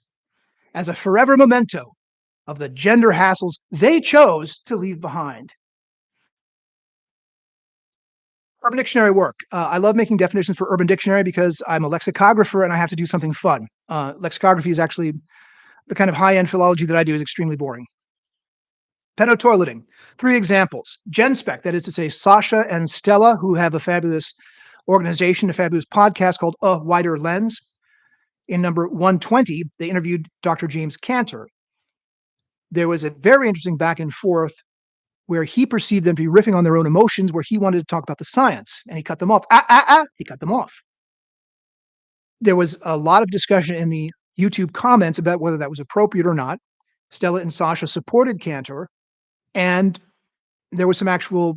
as a forever memento of the gender hassles they chose to leave behind. Urban Dictionary work. I love making definitions for Urban Dictionary because I'm a lexicographer and I have to do something fun. Lexicography is actually the kind of high-end philology that I do is extremely boring. Pedotoileting. 3 examples. Genspect, that is to say Sasha and Stella, who have a fabulous organization, a fabulous podcast called A Wider Lens. In number 120, they interviewed Dr. James Cantor. There was a very interesting back and forth where he perceived them to be riffing on their own emotions, where he wanted to talk about the science, and he cut them off. He cut them off. There was a lot of discussion in the YouTube comments about whether that was appropriate or not. Stella and Sasha supported Cantor, and there was some actual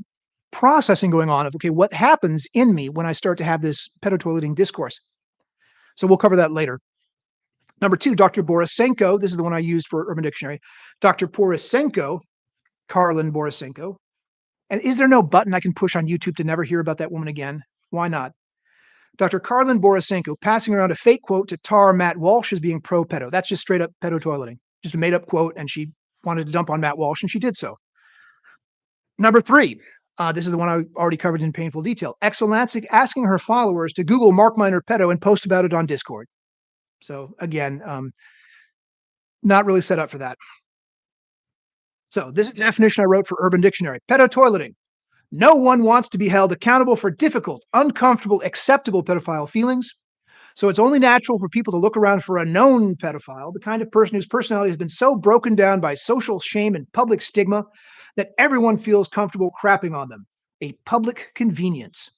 processing going on of, okay, what happens in me when I start to have this pedotoileting discourse? So we'll cover that later. Number 2, Dr. Borisenko. This is the one I used for Urban Dictionary. Dr. Borisenko, Karlin Borisenko. And is there no button I can push on YouTube to never hear about that woman again? Why not? Dr. Karlin Borisenko passing around a fake quote to tar Matt Walsh as being pro-pedo. That's just straight up pedotoileting. Just a made-up quote, and she wanted to dump on Matt Walsh, and she did so. Number 3, this is the one I already covered in painful detail. Exulansic asking her followers to Google Mark Minor pedo and post about it on Discord. So again, not really set up for that. So this is the definition I wrote for Urban Dictionary. Pedotoileting. No one wants to be held accountable for difficult, uncomfortable, acceptable pedophile feelings. So it's only natural for people to look around for a known pedophile, the kind of person whose personality has been so broken down by social shame and public stigma that everyone feels comfortable crapping on them. A public convenience.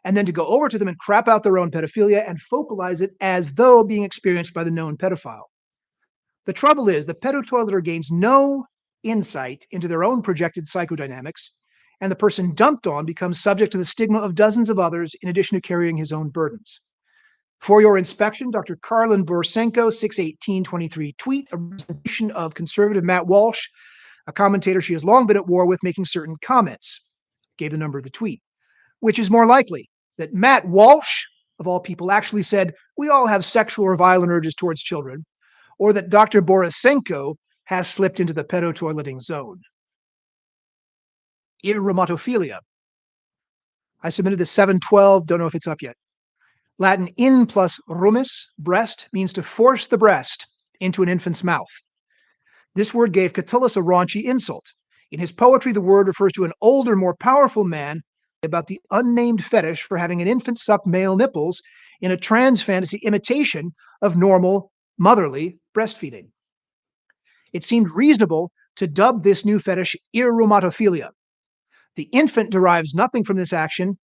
And then to go over to them and crap out their own pedophilia and focalize it as though being experienced by the known pedophile. The trouble is the pedotoileter gains no insight into their own projected psychodynamics, and the person dumped on becomes subject to the stigma of dozens of others in addition to carrying his own burdens. For your inspection, Dr. Karlin Borisenko, 6/18/23 tweet, a representation of conservative Matt Walsh, a commentator she has long been at war with, making certain comments. Gave the number of the tweet. Which is more likely, that Matt Walsh, of all people, actually said, we all have sexual or violent urges towards children, or that Dr. Borisenko has slipped into the pedotoileting zone. Eromatophilia. I submitted the 712, don't know if it's up yet. Latin in plus rumis, breast, means to force the breast into an infant's mouth. This word gave Catullus a raunchy insult. In his poetry, the word refers to an older, more powerful man about the unnamed fetish for having an infant suck male nipples in a trans fantasy imitation of normal, motherly breastfeeding. It seemed reasonable to dub this new fetish eromatophilia. The infant derives nothing from this action.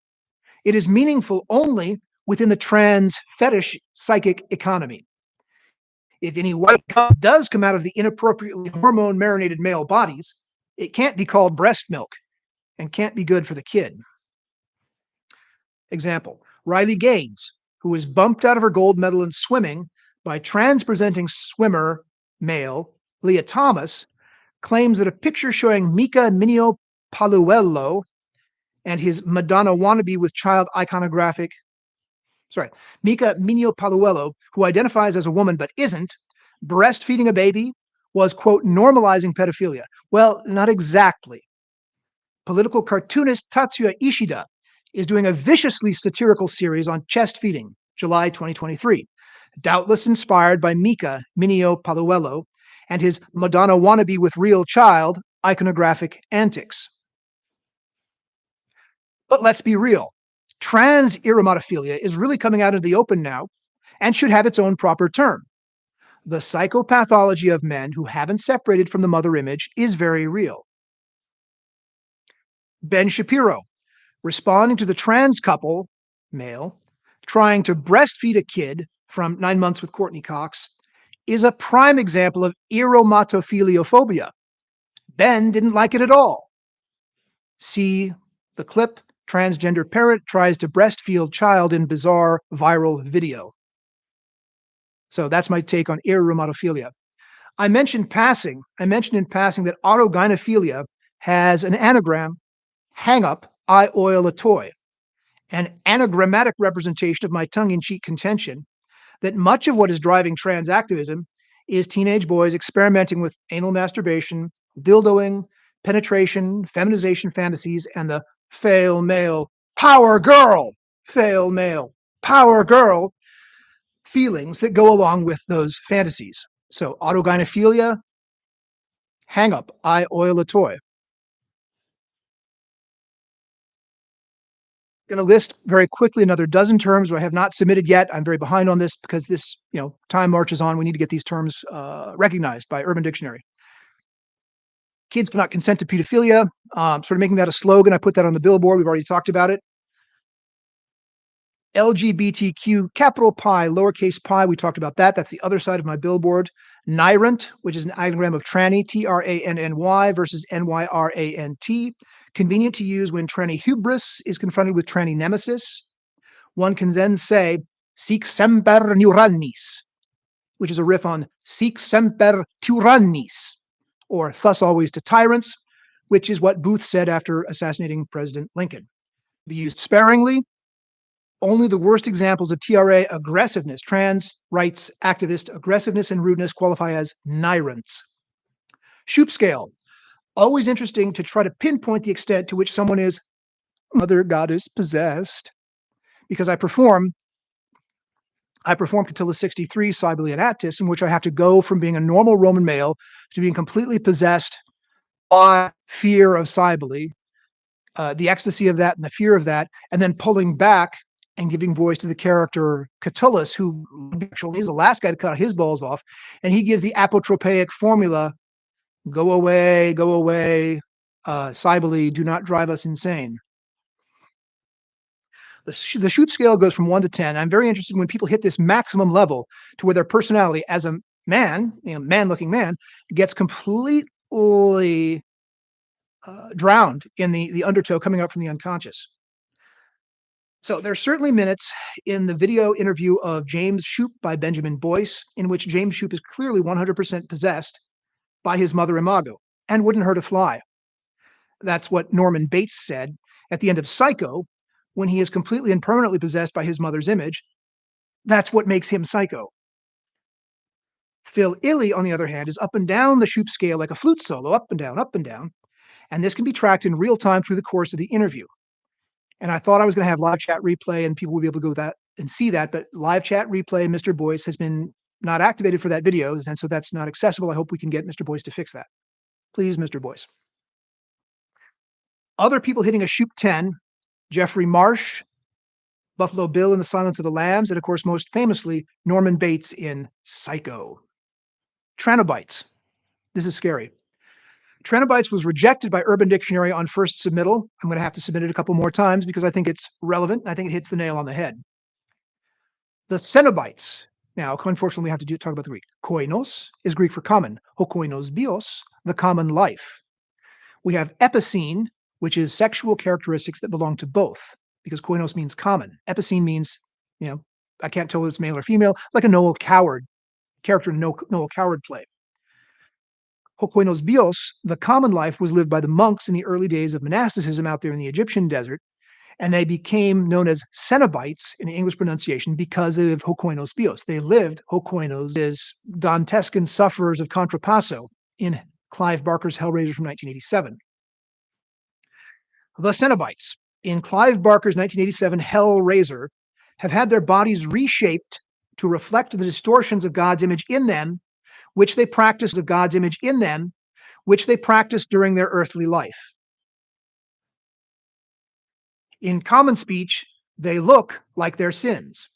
It is meaningful only within the trans fetish psychic economy. If any white gum does come out of the inappropriately hormone-marinated male bodies, it can't be called breast milk and can't be good for the kid. Example, Riley Gaines, who was bumped out of her gold medal in swimming by trans-presenting swimmer male Leah Thomas, claims that a picture showing Mika Minio Paluello and his Madonna wannabe with child iconographic, Mika Minio Paluello, who identifies as a woman but isn't, breastfeeding a baby, was, quote, normalizing pedophilia. Well, not exactly. Political cartoonist Tatsuya Ishida is doing a viciously satirical series on chest feeding, July 2023, doubtless inspired by Mika Minio Paluello and his Madonna wannabe with real child iconographic antics. But let's be real. Trans eromatophilia is really coming out into the open now and should have its own proper term. The psychopathology of men who haven't separated from the mother image is very real. Ben Shapiro, responding to the trans couple, male, trying to breastfeed a kid from 9 Months with Courtney Cox, is a prime example of eromatophilia. Ben didn't like it at all. See the clip, transgender parent tries to breastfeed child in bizarre viral video. So that's my take on eromatophilia. I mentioned in passing that autogynephilia has an anagram, hang up, I oil a toy, an anagrammatic representation of my tongue-in-cheek contention that much of what is driving trans activism is teenage boys experimenting with anal masturbation, dildoing, penetration, feminization fantasies, and the fail male, power girl, fail male, power girl feelings that go along with those fantasies. So autogynephilia, hang up, I oil a toy. Going to list very quickly another dozen terms I have not submitted yet. I'm very behind on this because this, time marches on. We need to get these terms recognized by Urban Dictionary. Kids cannot consent to pedophilia. Sort of making that a slogan. I put that on the billboard. We've already talked about it. LGBTQ, capital Pi, lowercase pi. We talked about that. That's the other side of my billboard. Nyrant, which is an anagram of tranny, T-R-A-N-N-Y versus N-Y-R-A-N-T. Convenient to use when tranny hubris is confronted with tranny nemesis. One can then say, sic semper tyrannis, which is a riff on sic semper tyrannis, or thus always to tyrants, which is what Booth said after assassinating President Lincoln. Be used sparingly. Only the worst examples of TRA aggressiveness, trans rights activist aggressiveness and rudeness qualify as nyrants. Shoop scale. Always interesting to try to pinpoint the extent to which someone is mother goddess possessed. Because I perform Catilla 63, Cybele and Attis, in which I have to go from being a normal Roman male to being completely possessed by fear of Cybele, the ecstasy of that and the fear of that, and then pulling back and giving voice to the character Catullus, who actually is the last guy to cut his balls off, and he gives the apotropaic formula, go away, Cybele, do not drive us insane. The Shoop scale goes from 1 to 10. I'm very interested when people hit this maximum level to where their personality as a man, man-looking man, gets completely drowned in the undertow coming up from the unconscious. So there's certainly minutes in the video interview of James Shoop by Benjamin Boyce, in which James Shoop is clearly 100% possessed by his mother imago and wouldn't hurt a fly. That's what Norman Bates said at the end of Psycho, when he is completely and permanently possessed by his mother's image. That's what makes him Psycho. Phil Illey, on the other hand, is up and down the Shoop scale like a flute solo, up and down, and this can be tracked in real time through the course of the interview. And I thought I was going to have live chat replay and people would be able to go with that and see that, but live chat replay, Mr. Boyce has been not activated for that video, and so that's not accessible. I hope we can get Mr. Boyce to fix that. Please, Mr. Boyce. Other people hitting a Shoop 10, Jeffrey Marsh, Buffalo Bill in The Silence of the Lambs, and of course, most famously, Norman Bates in Psycho. Tranobites. This is scary. Tranobites was rejected by Urban Dictionary on first submittal. I'm going to have to submit it a couple more times because I think it's relevant. And I think it hits the nail on the head. The Cenobites. Now, unfortunately, we have to talk about the Greek. Koinos is Greek for common. Hokoinos bios, the common life. We have epicene, which is sexual characteristics that belong to both, because koinos means common. Epicene means, I can't tell whether it's male or female, like a Noel Coward character in Noel Coward play. Hokoinos bios, the common life, was lived by the monks in the early days of monasticism out there in the Egyptian desert, and they became known as Cenobites in the English pronunciation because of Hokoinos bios. They lived, Hokoinos is Dantescan sufferers of contrapasso in Clive Barker's Hellraiser from 1987. The Cenobites in Clive Barker's 1987 Hellraiser have had their bodies reshaped to reflect the distortions of God's image in them, which they practiced during their earthly life. In common speech, they look like their sins.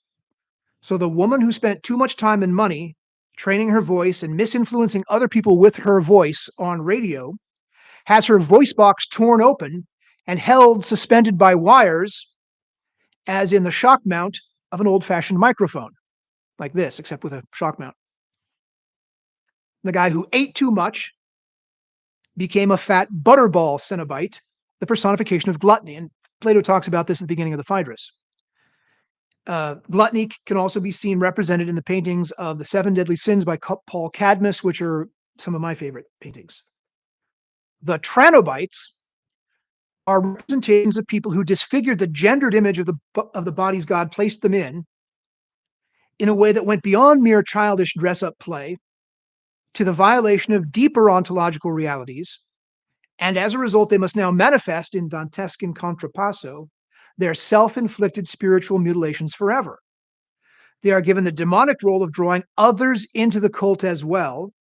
So the woman who spent too much time and money training her voice and misinfluencing other people with her voice on radio has her voice box torn open and held suspended by wires, as in the shock mount of an old-fashioned microphone. like this, except with a shock mount. The guy who ate too much became a fat butterball Cenobite, the personification of gluttony. And Plato talks about this at the beginning of the Phaedrus. Gluttony can also be seen represented in the paintings of the Seven Deadly Sins by Paul Cadmus, which are some of my favorite paintings. The Tranobites are representations of people who disfigured the gendered image of the bodies God placed them in a way that went beyond mere childish dress-up play to the violation of deeper ontological realities, and as a result, they must now manifest in Dantescan contrapasso their self-inflicted spiritual mutilations forever. They are given the demonic role of drawing others into the cult as well,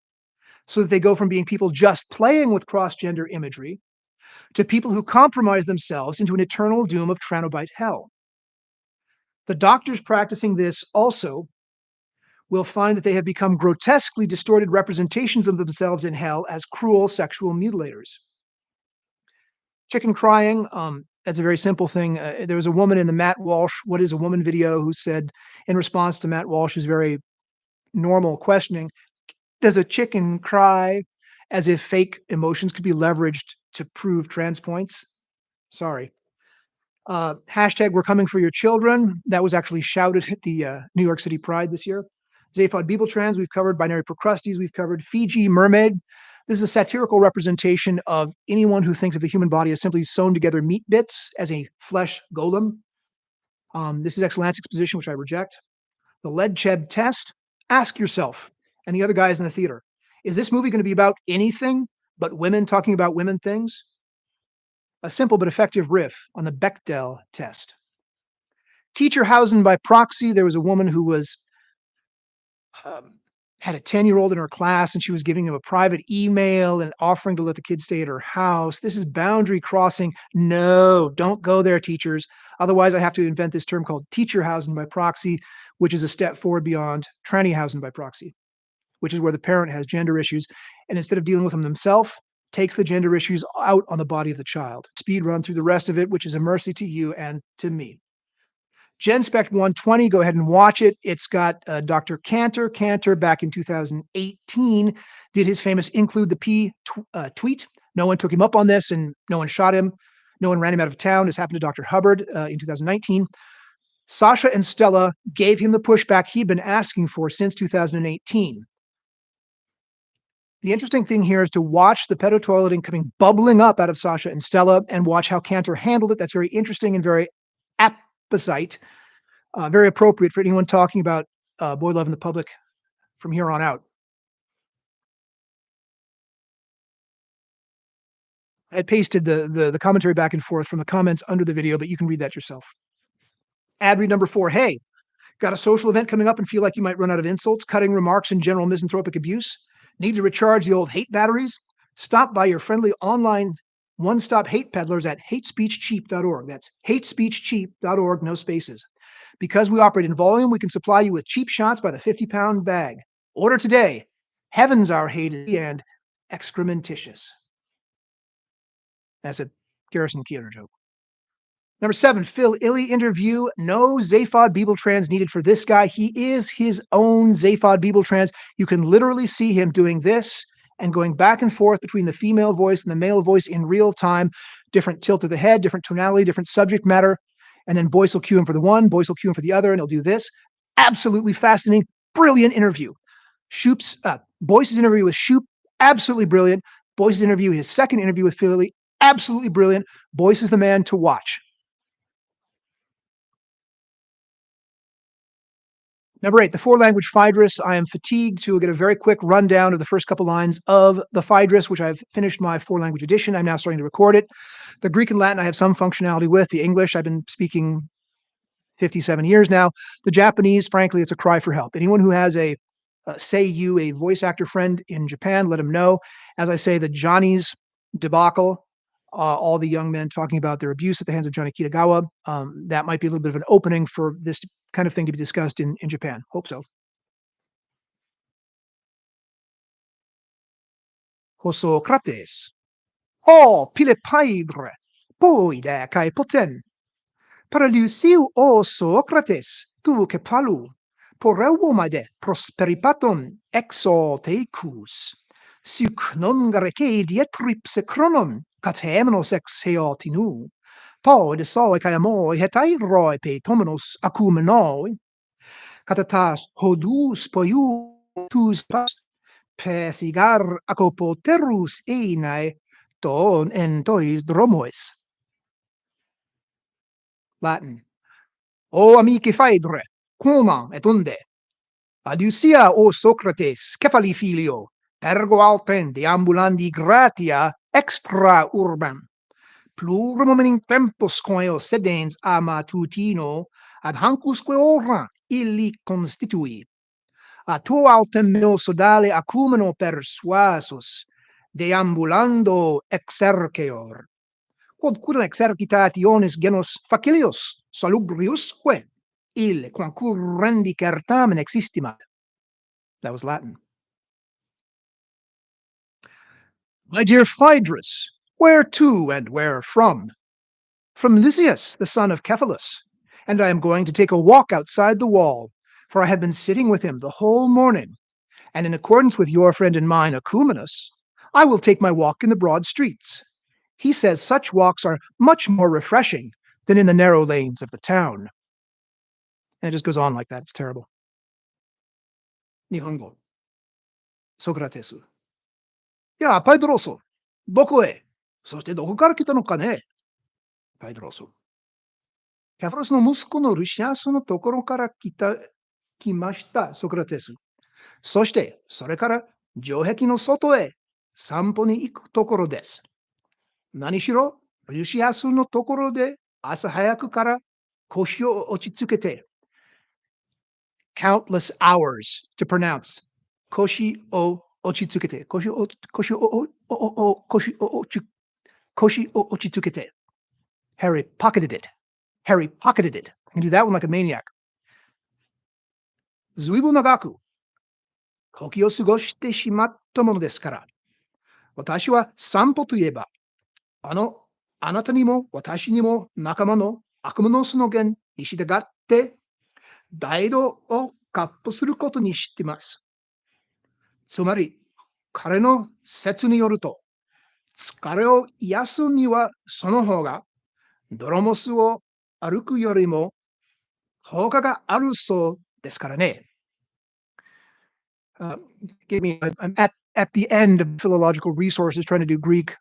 so that they go from being people just playing with cross-gender imagery to people who compromise themselves into an eternal doom of Tranobite hell. The doctors practicing this also will find that they have become grotesquely distorted representations of themselves in hell as cruel sexual mutilators. Chicken crying, that's a very simple thing. There was a woman in the Matt Walsh What is a Woman video who said, in response to Matt Walsh's very normal questioning, does a chicken cry, as if fake emotions could be leveraged to prove trans points? Sorry. Hashtag we're coming for your children. That was actually shouted at the New York City Pride this year. Zaphod Bibeltrans, we've covered. Binary Procrustes, we've covered. Fiji Mermaid. This is a satirical representation of anyone who thinks of the human body as simply sewn together meat bits as a flesh golem. This is Exulansic's position, which I reject. The Lead-Cheb test. Ask yourself, and the other guys in the theater, is this movie going to be about anything but women talking about women things? A simple but effective riff on the Bechdel test. Teacherhausen by proxy. There was a woman who was had a 10-year-old in her class, and she was giving him a private email and offering to let the kid stay at her house. This is boundary crossing. No, don't go there, teachers. Otherwise, I have to invent this term called Teacherhausen by proxy, which is a step forward beyond Trannyhausen by proxy, which is where the parent has gender issues, and instead of dealing with them themselves, takes the gender issues out on the body of the child. Speed run through the rest of it, which is a mercy to you and to me. Genspect 120, go ahead and watch it. It's got Dr. Cantor. Cantor, back in 2018, did his famous include the P tweet. No one took him up on this, and no one shot him. No one ran him out of town. This happened to Dr. Hubbard in 2019. Sasha and Stella gave him the pushback he'd been asking for since 2018. The interesting thing here is to watch the pedotoileting coming bubbling up out of Sasha and Stella and watch how Cantor handled it. That's very interesting and very apposite, very appropriate for anyone talking about boy love in the public from here on out. I had pasted the commentary back and forth from the comments under the video, but you can read that yourself. Ad read number 4. Hey, got a social event coming up and feel like you might run out of insults, cutting remarks, and general misanthropic abuse? Need to recharge the old hate batteries? Stop by your friendly online one-stop hate peddlers at hatespeechcheap.org. That's hatespeechcheap.org, no spaces. Because we operate in volume, we can supply you with cheap shots by the 50-pound bag. Order today. Heavens, our hate is and excrementitious. That's a Garrison Keillor joke. Number 7, Phil Illey interview. No Zaphod Bibeltrans needed for this guy. He is his own Zaphod Bibeltrans. You can literally see him doing this and going back and forth between the female voice and the male voice in real time. Different tilt of the head, different tonality, different subject matter. And then Boyce will cue him for the one, Boyce will cue him for the other, and he'll do this. Absolutely fascinating, brilliant interview. Boyce's interview with Shoup, absolutely brilliant. Boyce's interview, his second interview with Phil Illey, absolutely brilliant. Boyce is the man to watch. Number 8, the 4-language Phaedrus. I am fatigued to get a very quick rundown of the first couple lines of the Phaedrus, which I've finished my 4-language edition. I'm now starting to record it. The Greek and Latin I have some functionality with. The English I've been speaking 57 years now. The Japanese, frankly, it's a cry for help. Anyone who has a voice actor friend in Japan, let him know. As I say, the Johnny's debacle, all the young men talking about their abuse at the hands of Johnny Kitagawa, that might be a little bit of an opening for this kind of thing to be discussed in Japan. Hope so. O Socrates, o PHAEDROS, poide kai poten. Paraleusiu o Socrates, tu que palu, poreuomade prosperipatum exaltecus, sic non grece dietripse chronon, catemenos ex heotinu, pod soi caemoi hetairoi pe tomenos acumenoi, catatas hodus poiutus pas, pesigar acopoterus einae, ton entois dromois. Latin. O amici Phaedre, quuma et unde? Aducia, o Socrates, cephali filio, ergo alten deambulandi gratia extra urbam. Plurum in tempus quae sedens a matutino, ad hancusque ora illi constitui. A tuo altem meo sodale acumeno persuasus, deambulando exerceor. Quod cura exercitationis genus facilius, salubriusque, ille concurrendi certamen existimat. That was Latin. My dear Phaedrus, where to and where from? From Lysias, the son of Cephalus, and I am going to take a walk outside the wall, for I have been sitting with him the whole morning, and in accordance with your friend and mine, Acumenus, I will take my walk in the broad streets. He says such walks are much more refreshing than in the narrow lanes of the town. And it just goes on like that. It's terrible. Nihongo. Socratesu. Ya, Paedroso. Doko e? Soshite doko kara kita no ka ne? Paedroso. Cephalus no musuko no Luciasu no tokoro kara kimashita, Socratesu. Soshite, sore kara joubeki no soto e sanpo ni iku tokoro desu. Nanishiro, Luciasu no tokoro de asa hayaku kara koshi o ochitsukete. Countless hours to pronounce koshi o ochitsukete. Koshi o ochitsukete. Harry pocketed it. Harry pocketed it. I can do that one like a maniac. Zuibu nagaku. Koki o sugoshite shimatta mono desu kara. Watashi wa sanpo to ieba, anata ni mo watashi ni mo nakama no akumonosu no gen nishitagatte daido o kappo suru koto ni shitemasu. Tsumari, kare no setsu ni yoru to, tsukare o iyasu ni wa sono houga doromosu o aruku yorimo houka ga aru so desu kara ne. I'm at the end of philological resources trying to do Greek,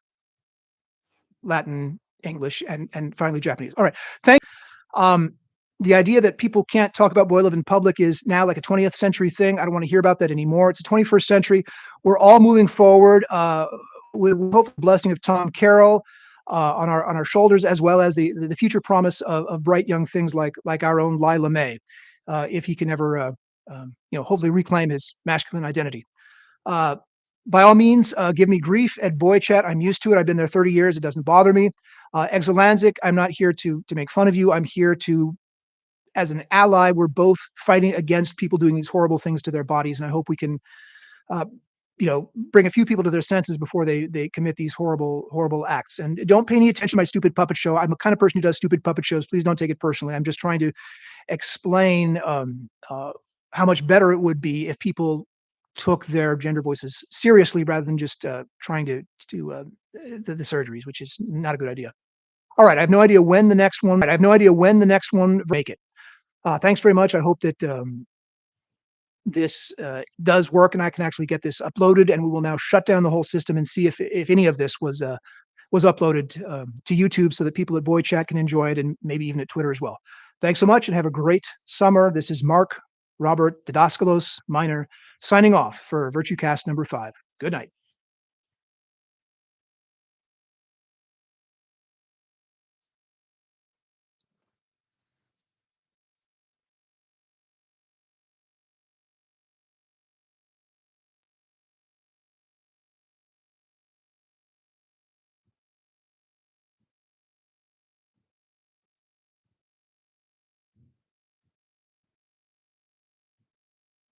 Latin, English, and finally Japanese. All right. The idea that people can't talk about boy love in public is now like a 20th century thing. I don't want to hear about that anymore. It's the 21st century. We're all moving forward with hopefully the blessing of Tom Carroll on our shoulders, as well as the future promise of bright young things like our own Lila-Mae, if he can ever hopefully reclaim his masculine identity. By all means, give me grief at Boy Chat. I'm used to it. I've been there 30 years. It doesn't bother me. Exulansic, I'm not here to make fun of you. I'm here to, as an ally, we're both fighting against people doing these horrible things to their bodies. And I hope we can, bring a few people to their senses before they commit these horrible acts. And don't pay any attention to my stupid puppet show. I'm the kind of person who does stupid puppet shows. Please don't take it personally. I'm just trying to explain how much better it would be if people took their gender voices seriously rather than just trying to do the surgeries, which is not a good idea. All right, I have no idea when the next one make it. Thanks very much. I hope that this does work and I can actually get this uploaded, and we will now shut down the whole system and see if any of this was uploaded to YouTube so that people at Boy Chat can enjoy it, and maybe even at Twitter as well. Thanks so much and have a great summer. This is Mark Robert Didaskalos Minor signing off for VirtueCast number 5. Good night.